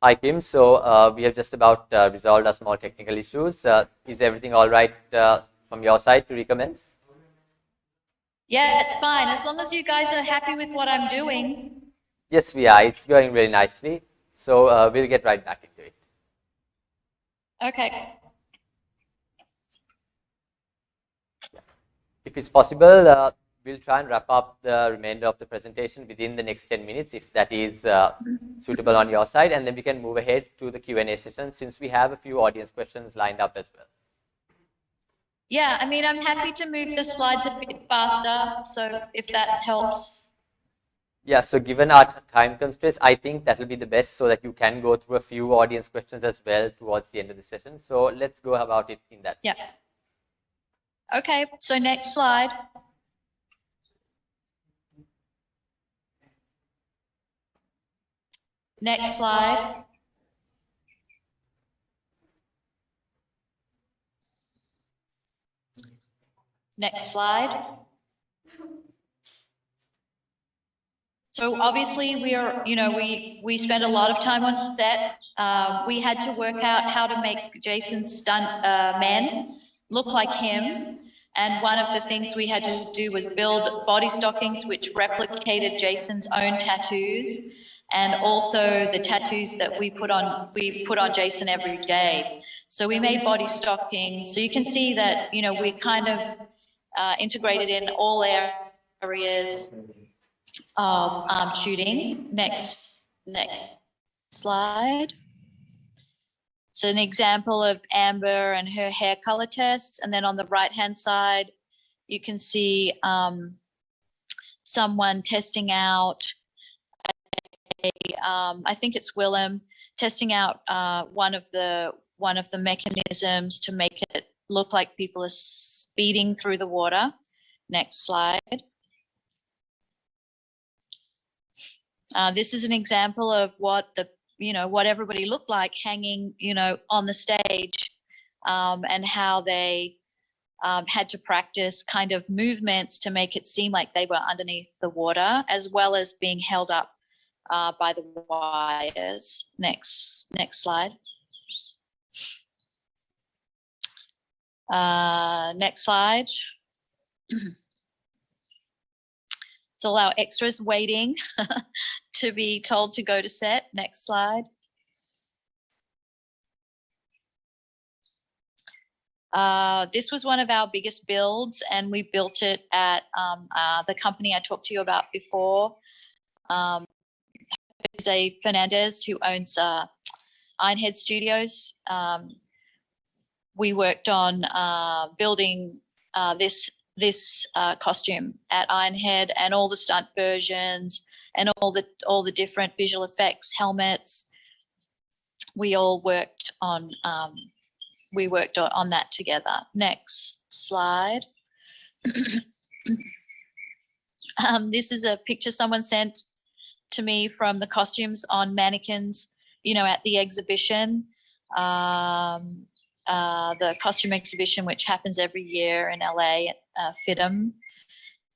Hi, Kim. So we have just about resolved our small technical issues. Is everything all right from your side to recommence? Yeah, it's fine. As long as you guys are happy with what I'm doing. Yes, we are. It's going really nicely. So we'll get right back into it. Okay. If it's possible, we'll try and wrap up the remainder of the presentation within the next 10 minutes, if that is suitable on your side, and then we can move ahead to the Q&A session, since we have a few audience questions lined up as well. Yeah, I mean, I'm happy to move the slides a bit faster, so if that helps. Yeah, so given our time constraints, I think that will be the best, so that you can go through a few audience questions as well towards the end of the session. So let's go about it in that. Yeah. Okay, so next slide. Next slide. Next slide. So obviously we spent a lot of time on set. We had to work out how to make Jason's stunt men look like him. And one of the things we had to do was build body stockings which replicated Jason's own tattoos, and also the tattoos that we put on Jason every day. So we made body stockings. So you can see that, we kind of integrated in all areas of shooting. Next slide. So an example of Amber and her hair color tests. And then on the right-hand side, you can see someone testing out I think it's Willem, testing out one of the mechanisms to make it look like people are speeding through the water. Next slide. This is an example of what what everybody looked like hanging, on the stage, and how they had to practice kind of movements to make it seem like they were underneath the water, as well as being held up by the wires. Next slide. Next slide. It's all our extras waiting to be told to go to set. Next slide. This was one of our biggest builds, and we built it at the company I talked to you about before. Jose Fernandez, who owns Ironhead Studios. We worked on building this costume at Ironhead, and all the stunt versions, and all the different visual effects, helmets. We all worked on that together. Next slide. This is a picture someone sent to me from the costumes on mannequins, at the exhibition, the costume exhibition, which happens every year in LA at FIDM.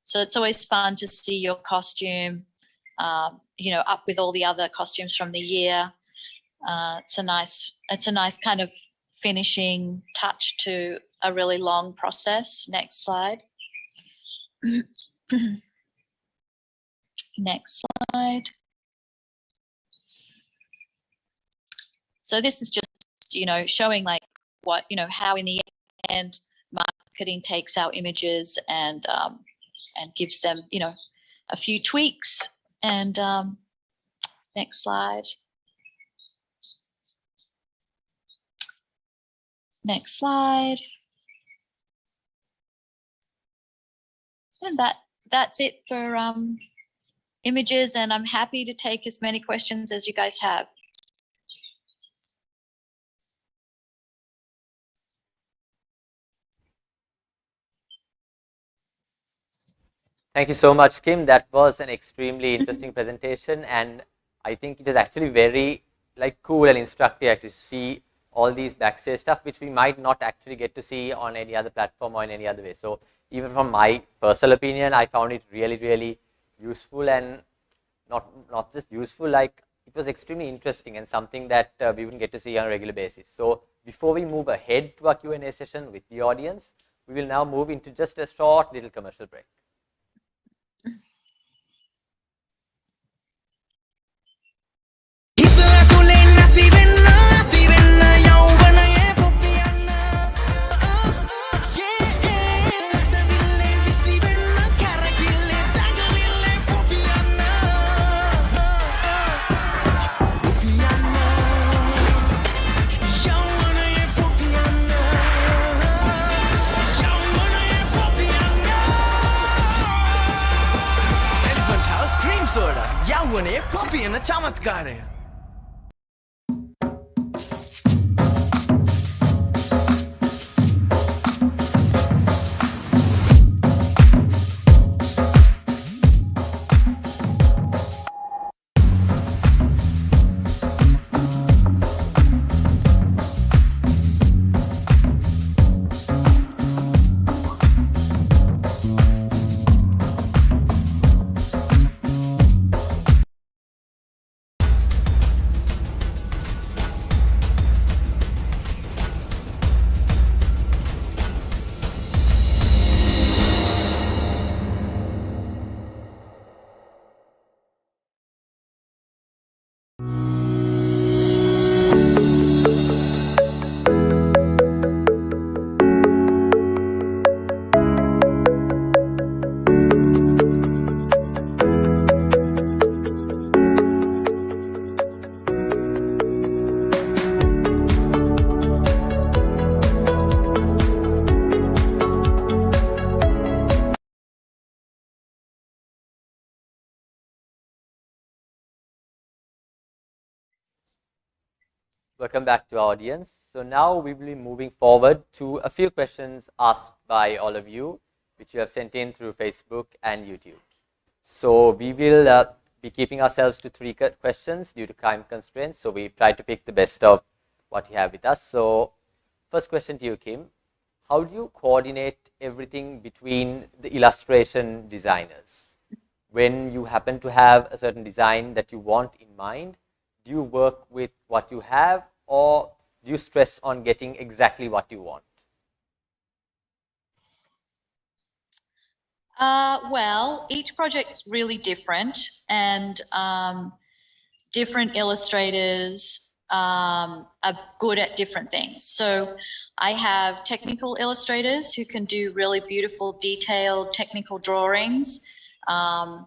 So it's always fun to see your costume, up with all the other costumes from the year. It's a nice kind of finishing touch to a really long process. Next slide. Next slide. So this is just, showing like what, how in the end marketing takes our images and gives them, a few tweaks. And next slide. Next slide. And that's it for images, and I'm happy to take as many questions as you guys have. Thank you so much, Kim. That was an extremely interesting presentation, and I think it is actually very cool and instructive to see all these backstage stuff, which we might not actually get to see on any other platform or in any other way. So even from my personal opinion, I found it really, really useful, and not just useful, it was extremely interesting and something that we wouldn't get to see on a regular basis. So before we move ahead to our Q&A session with the audience, we will now move into just a short little commercial break. चमत्कार है. Welcome back to our audience. So now we will be moving forward to a few questions asked by all of you, which you have sent in through Facebook and YouTube. So we will be keeping ourselves to 3 questions due to time constraints. So we try to pick the best of what you have with us. So first question to you, Kym. How do you coordinate everything between the illustration designers? When you happen to have a certain design that you want in mind, do you work with what you have, or do you stress on getting exactly what you want? Well, each project's really different, and different illustrators are good at different things. So I have technical illustrators who can do really beautiful, detailed technical drawings. And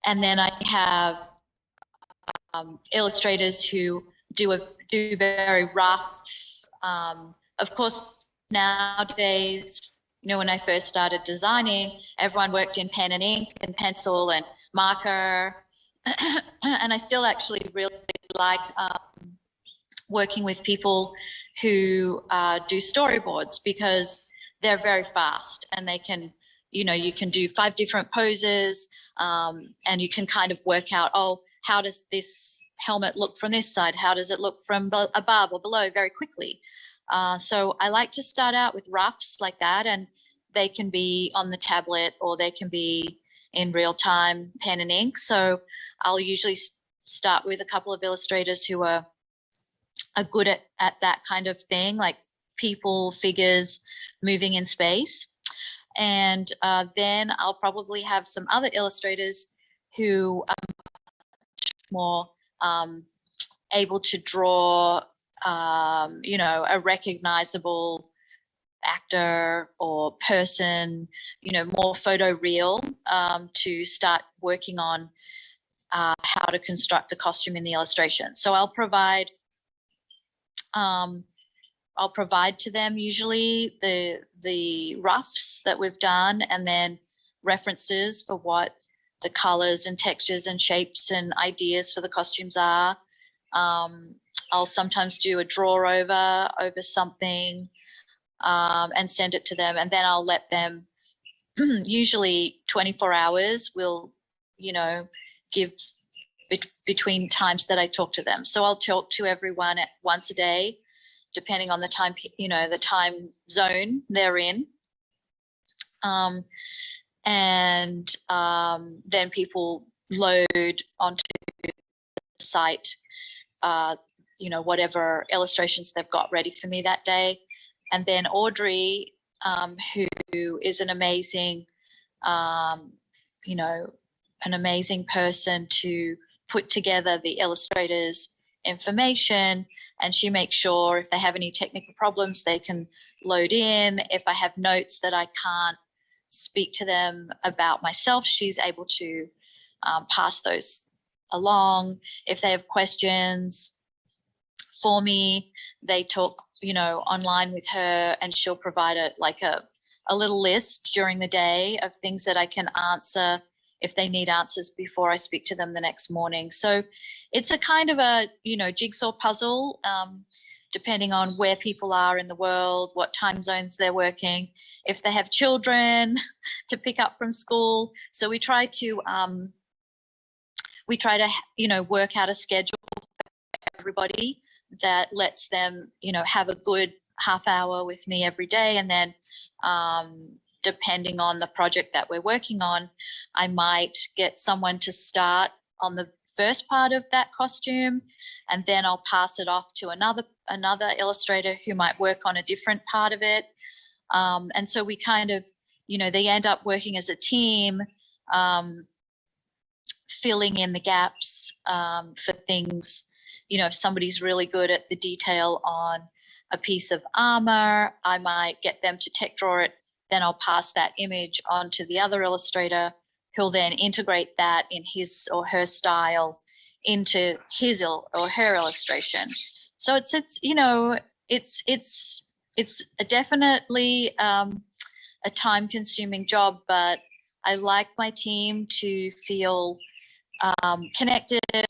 then I have illustrators who do very rough. Of course, nowadays, you know, when I first started designing, everyone worked in pen and ink and pencil and marker. And I still actually really like working with people who do storyboards, because they're very fast and they can, you know, you can do 5 different poses, and you can kind of work out, oh, how does this helmet look from this side? How does it look from above or below, very quickly? So I like to start out with roughs like that, and they can be on the tablet or they can be in real time pen and ink. So I'll usually start with a couple of illustrators who are good at that kind of thing, like people, figures moving in space. And then I'll probably have some other illustrators who are much more able to draw, you know, a recognizable actor or person, you know, more photoreal, to start working on how to construct the costume in the illustration. So I'll provide to them usually the roughs that we've done, and then references for what the colors and textures and shapes and ideas for the costumes are. I'll sometimes do a draw over something, and send it to them, and then I'll let them, usually 24 hours will, you know, give between times that I talk to them. So I'll talk to everyone at once a day, depending on the time, you know, the time zone they're in. And then people load onto the site, you know, whatever illustrations they've got ready for me that day. And then Audrey, who is an amazing, you know, an amazing person to put together the illustrators' information, and she makes sure if they have any technical problems, they can load in. If I have notes that I can't speak to them about myself, she's able to pass those along. If they have questions for me, they talk, you know, online with her, and she'll provide a little list during the day of things that I can answer if they need answers before I speak to them the next morning. So it's a kind of a, jigsaw puzzle, depending on where people are in the world, what time zones they're working, if they have children to pick up from school. So we try to work out a schedule for everybody that lets them, have a good half hour with me every day. And then depending on the project that we're working on, I might get someone to start on the first part of that costume, and then I'll pass it off to another illustrator who might work on a different part of it. And so we kind of, they end up working as a team, filling in the gaps for things. If somebody's really good at the detail on a piece of armor, I might get them to tech draw it. Then I'll pass that image on to the other illustrator, who'll then integrate that in his or her style into his or her illustration. So it's definitely a time-consuming job, but I like my team to feel connected and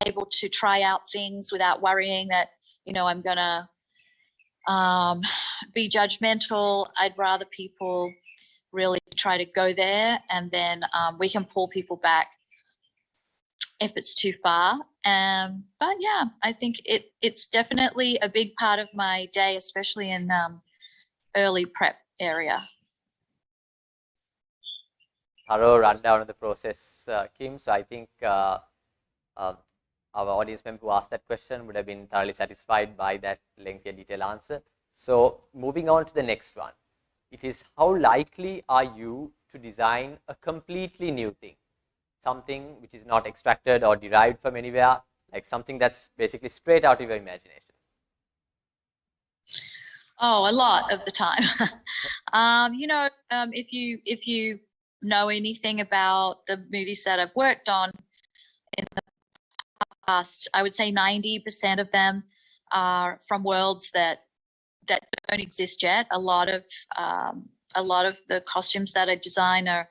able to try out things without worrying that I'm gonna be judgmental. I'd rather people really try to go there, and then we can pull people back if it's too far. But yeah, I think it's definitely a big part of my day, especially in early prep area. Thorough rundown of the process, Kym. So I think our audience member who asked that question would have been thoroughly satisfied by that lengthy and detailed answer. So moving on to the next one. It is, how likely are you to design a completely new thing? Something which is not extracted or derived from anywhere, like something that's basically straight out of your imagination? Oh, a lot of the time. If you know anything about the movies that I've worked on in the past, I would say 90% of them are from worlds that don't exist yet. A lot of the costumes that I design are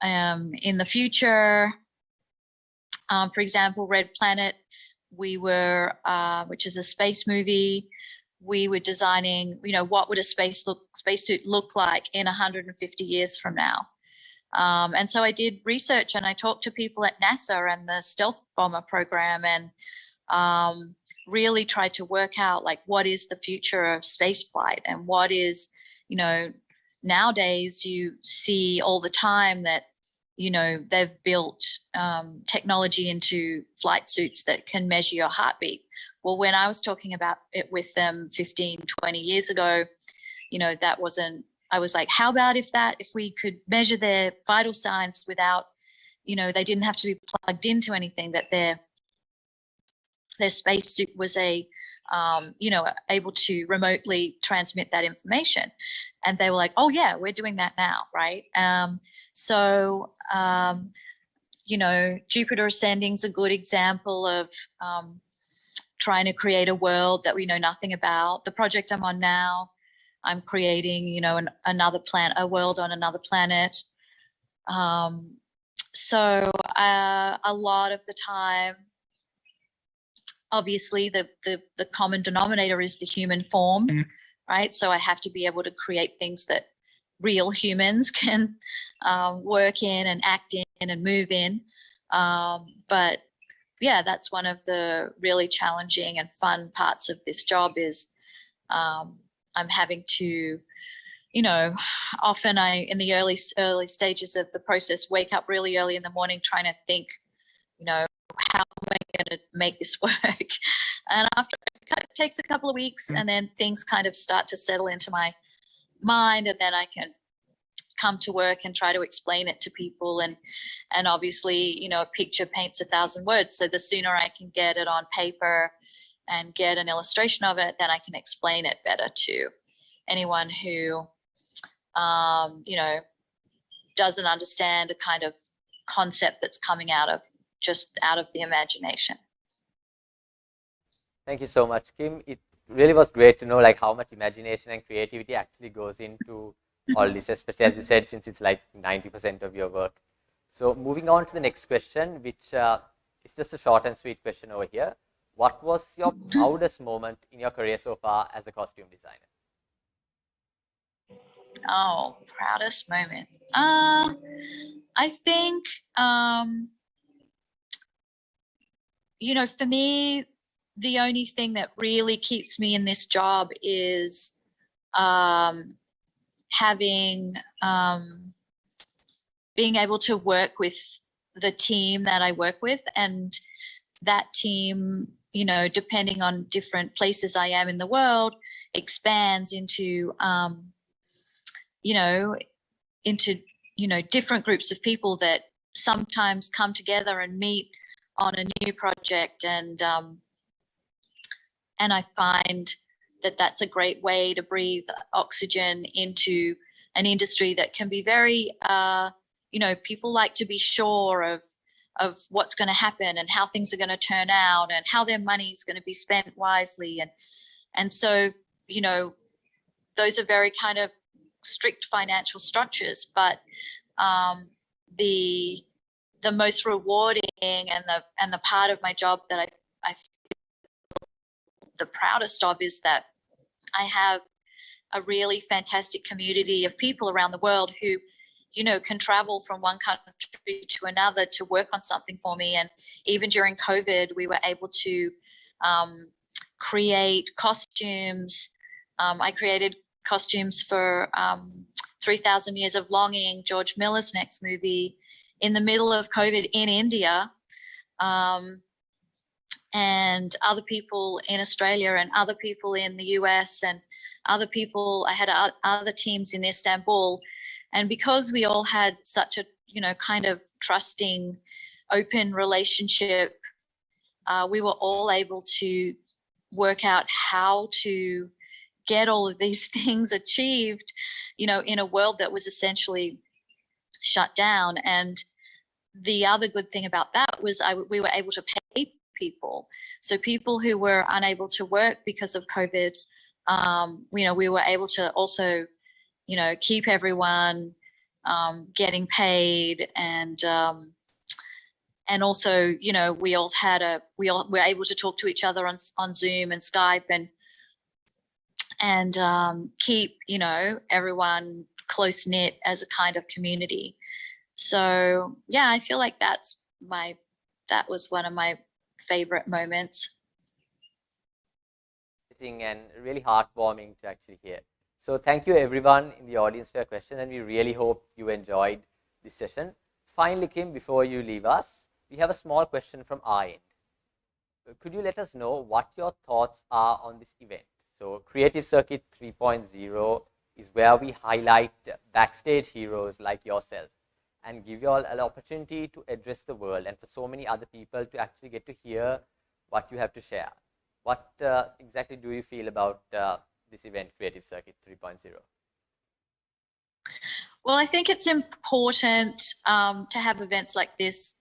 in the future. For example, Red Planet, which is a space movie, we were designing, what would a spacesuit look like in 150 years from now. And so I did research, and I talked to people at NASA and the stealth bomber program, and really tried to work out, like, what is the future of spaceflight, and what is, nowadays you see all the time that, they've built technology into flight suits that can measure your heartbeat. Well, when I was talking about it with them 15, 20 years ago, that wasn't, I was like, how about if we could measure their vital signs without, they didn't have to be plugged into anything, that their spacesuit was able to remotely transmit that information. And they were like, oh yeah, we're doing that now, right? Jupiter Ascending is a good example of trying to create a world that we know nothing about. The project I'm on now, I'm creating, another planet, a world on another planet. So a lot of the time, obviously, the common denominator is the human form, right? So I have to be able to create things that real humans can work in and act in and move in. But yeah, that's one of the really challenging and fun parts of this job is I'm having to, often in the early stages of the process, wake up really early in the morning trying to think, how am I going to make this work? And after it takes a couple of weeks, and then things kind of start to settle into my mind, and then I can come to work and try to explain it to people. And obviously, a picture paints 1,000 words. So the sooner I can get it on paper and get an illustration of it, then I can explain it better to anyone who, doesn't understand a kind of concept that's coming out of the imagination. Thank you so much, Kym. It really was great to know like how much imagination and creativity actually goes into all this, especially as you said, since it's like 90% of your work. So moving on to the next question, which is just a short and sweet question over here. What was your proudest moment in your career so far as a costume designer? Oh, proudest moment. I think, you know, for me, the only thing that really keeps me in this job is having, being able to work with the team that I work with, and that team, you know, depending on different places I am in the world, expands into, you know, different groups of people that sometimes come together and meet on a new project, and I find that that's a great way to breathe oxygen into an industry that can be very, you know, people like to be sure of what's going to happen and how things are going to turn out and how their money is going to be spent wisely, and so, you know, those are very kind of strict financial structures, but the most rewarding and the part of my job that I feel the proudest of is that I have a really fantastic community of people around the world who, you know, can travel from one country to another to work on something for me. And even during COVID, we were able to create costumes. I created costumes for 3,000 Years of Longing, George Miller's next movie, in the middle of COVID in India, and other people in Australia and other people in the US and other people. I had other teams in Istanbul. And because we all had such a, you know, kind of trusting, open relationship, we were all able to work out how to get all of these things achieved, you know, in a world that was essentially shut down. And the other good thing about that was we were able to pay people. So people who were unable to work because of COVID, you know, we were able to also, you know, keep everyone getting paid, and also, you know, we all were able to talk to each other on Zoom and Skype, and keep, you know, everyone close knit as a kind of community. So yeah, I feel like that was one of my favorite moments. And really heartwarming to actually hear. So thank you everyone in the audience for your questions, and we really hope you enjoyed this session. Finally, Kym, before you leave us, we have a small question from our end. Could you let us know what your thoughts are on this event? So Creative Circuit 3.0 is where we highlight backstage heroes like yourself and give you all an opportunity to address the world, and for so many other people to actually get to hear what you have to share. What exactly do you feel about this event, Creative Circuit 3.0? Well, I think it's important to have events like this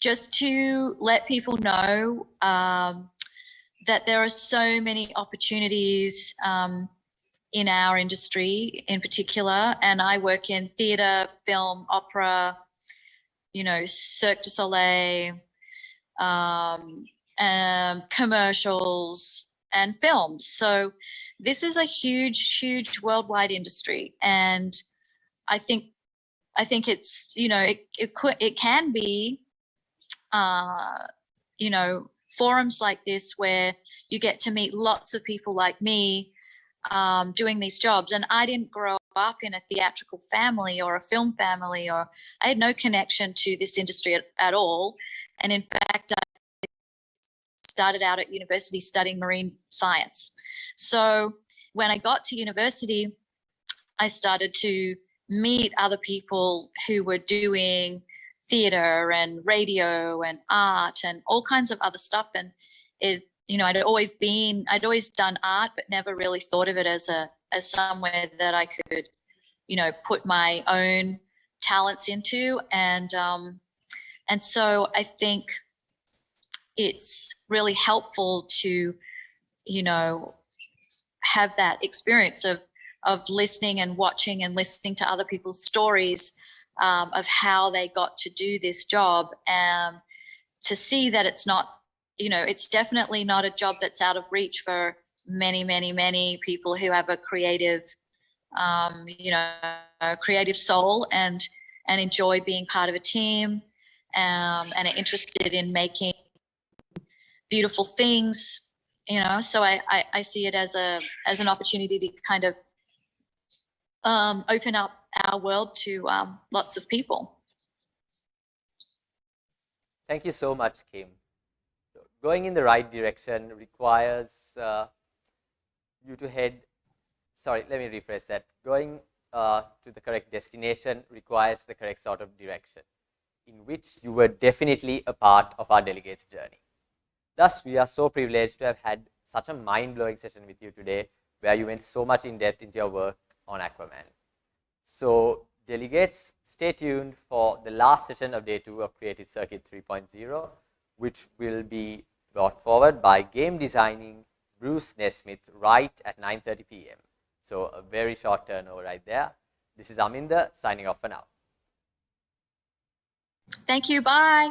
just to let people know that there are so many opportunities in our industry in particular. And I work in theatre, film, opera, you know, Cirque du Soleil, commercials and films. So this is a huge worldwide industry, and I think it's, you know, it can be, you know, forums like this where you get to meet lots of people like me doing these jobs. And I didn't grow up in a theatrical family or a film family, or I had no connection to this industry at all. And in fact, I started out at university studying marine science. So when I got to university, I started to meet other people who were doing theater and radio and art and all kinds of other stuff. And it, you know, I'd always done art, but never really thought of it as somewhere that I could, you know, put my own talents into. And so I think it's really helpful to, you know, have that experience of listening and watching and listening to other people's stories, of how they got to do this job, and to see that it's not, it's definitely not a job that's out of reach for many people who have a creative, creative soul and enjoy being part of a team, and are interested in making beautiful things, so I see it as an opportunity to kind of open up our world to lots of people. Thank you so much, Kym. So going in the right direction requires you to head, sorry, let me rephrase that. Going to the correct destination requires the correct sort of direction, in which you were definitely a part of our delegates' journey. Thus, we are so privileged to have had such a mind-blowing session with you today, where you went so much in depth into your work on Aquaman. So, delegates, stay tuned for the last session of day 2 of Creative Circuit 3.0, which will be brought forward by game designing Bruce Nesmith right at 9:30 p.m. So, a very short turnover right there. This is Aminder signing off for now. Thank you. Bye.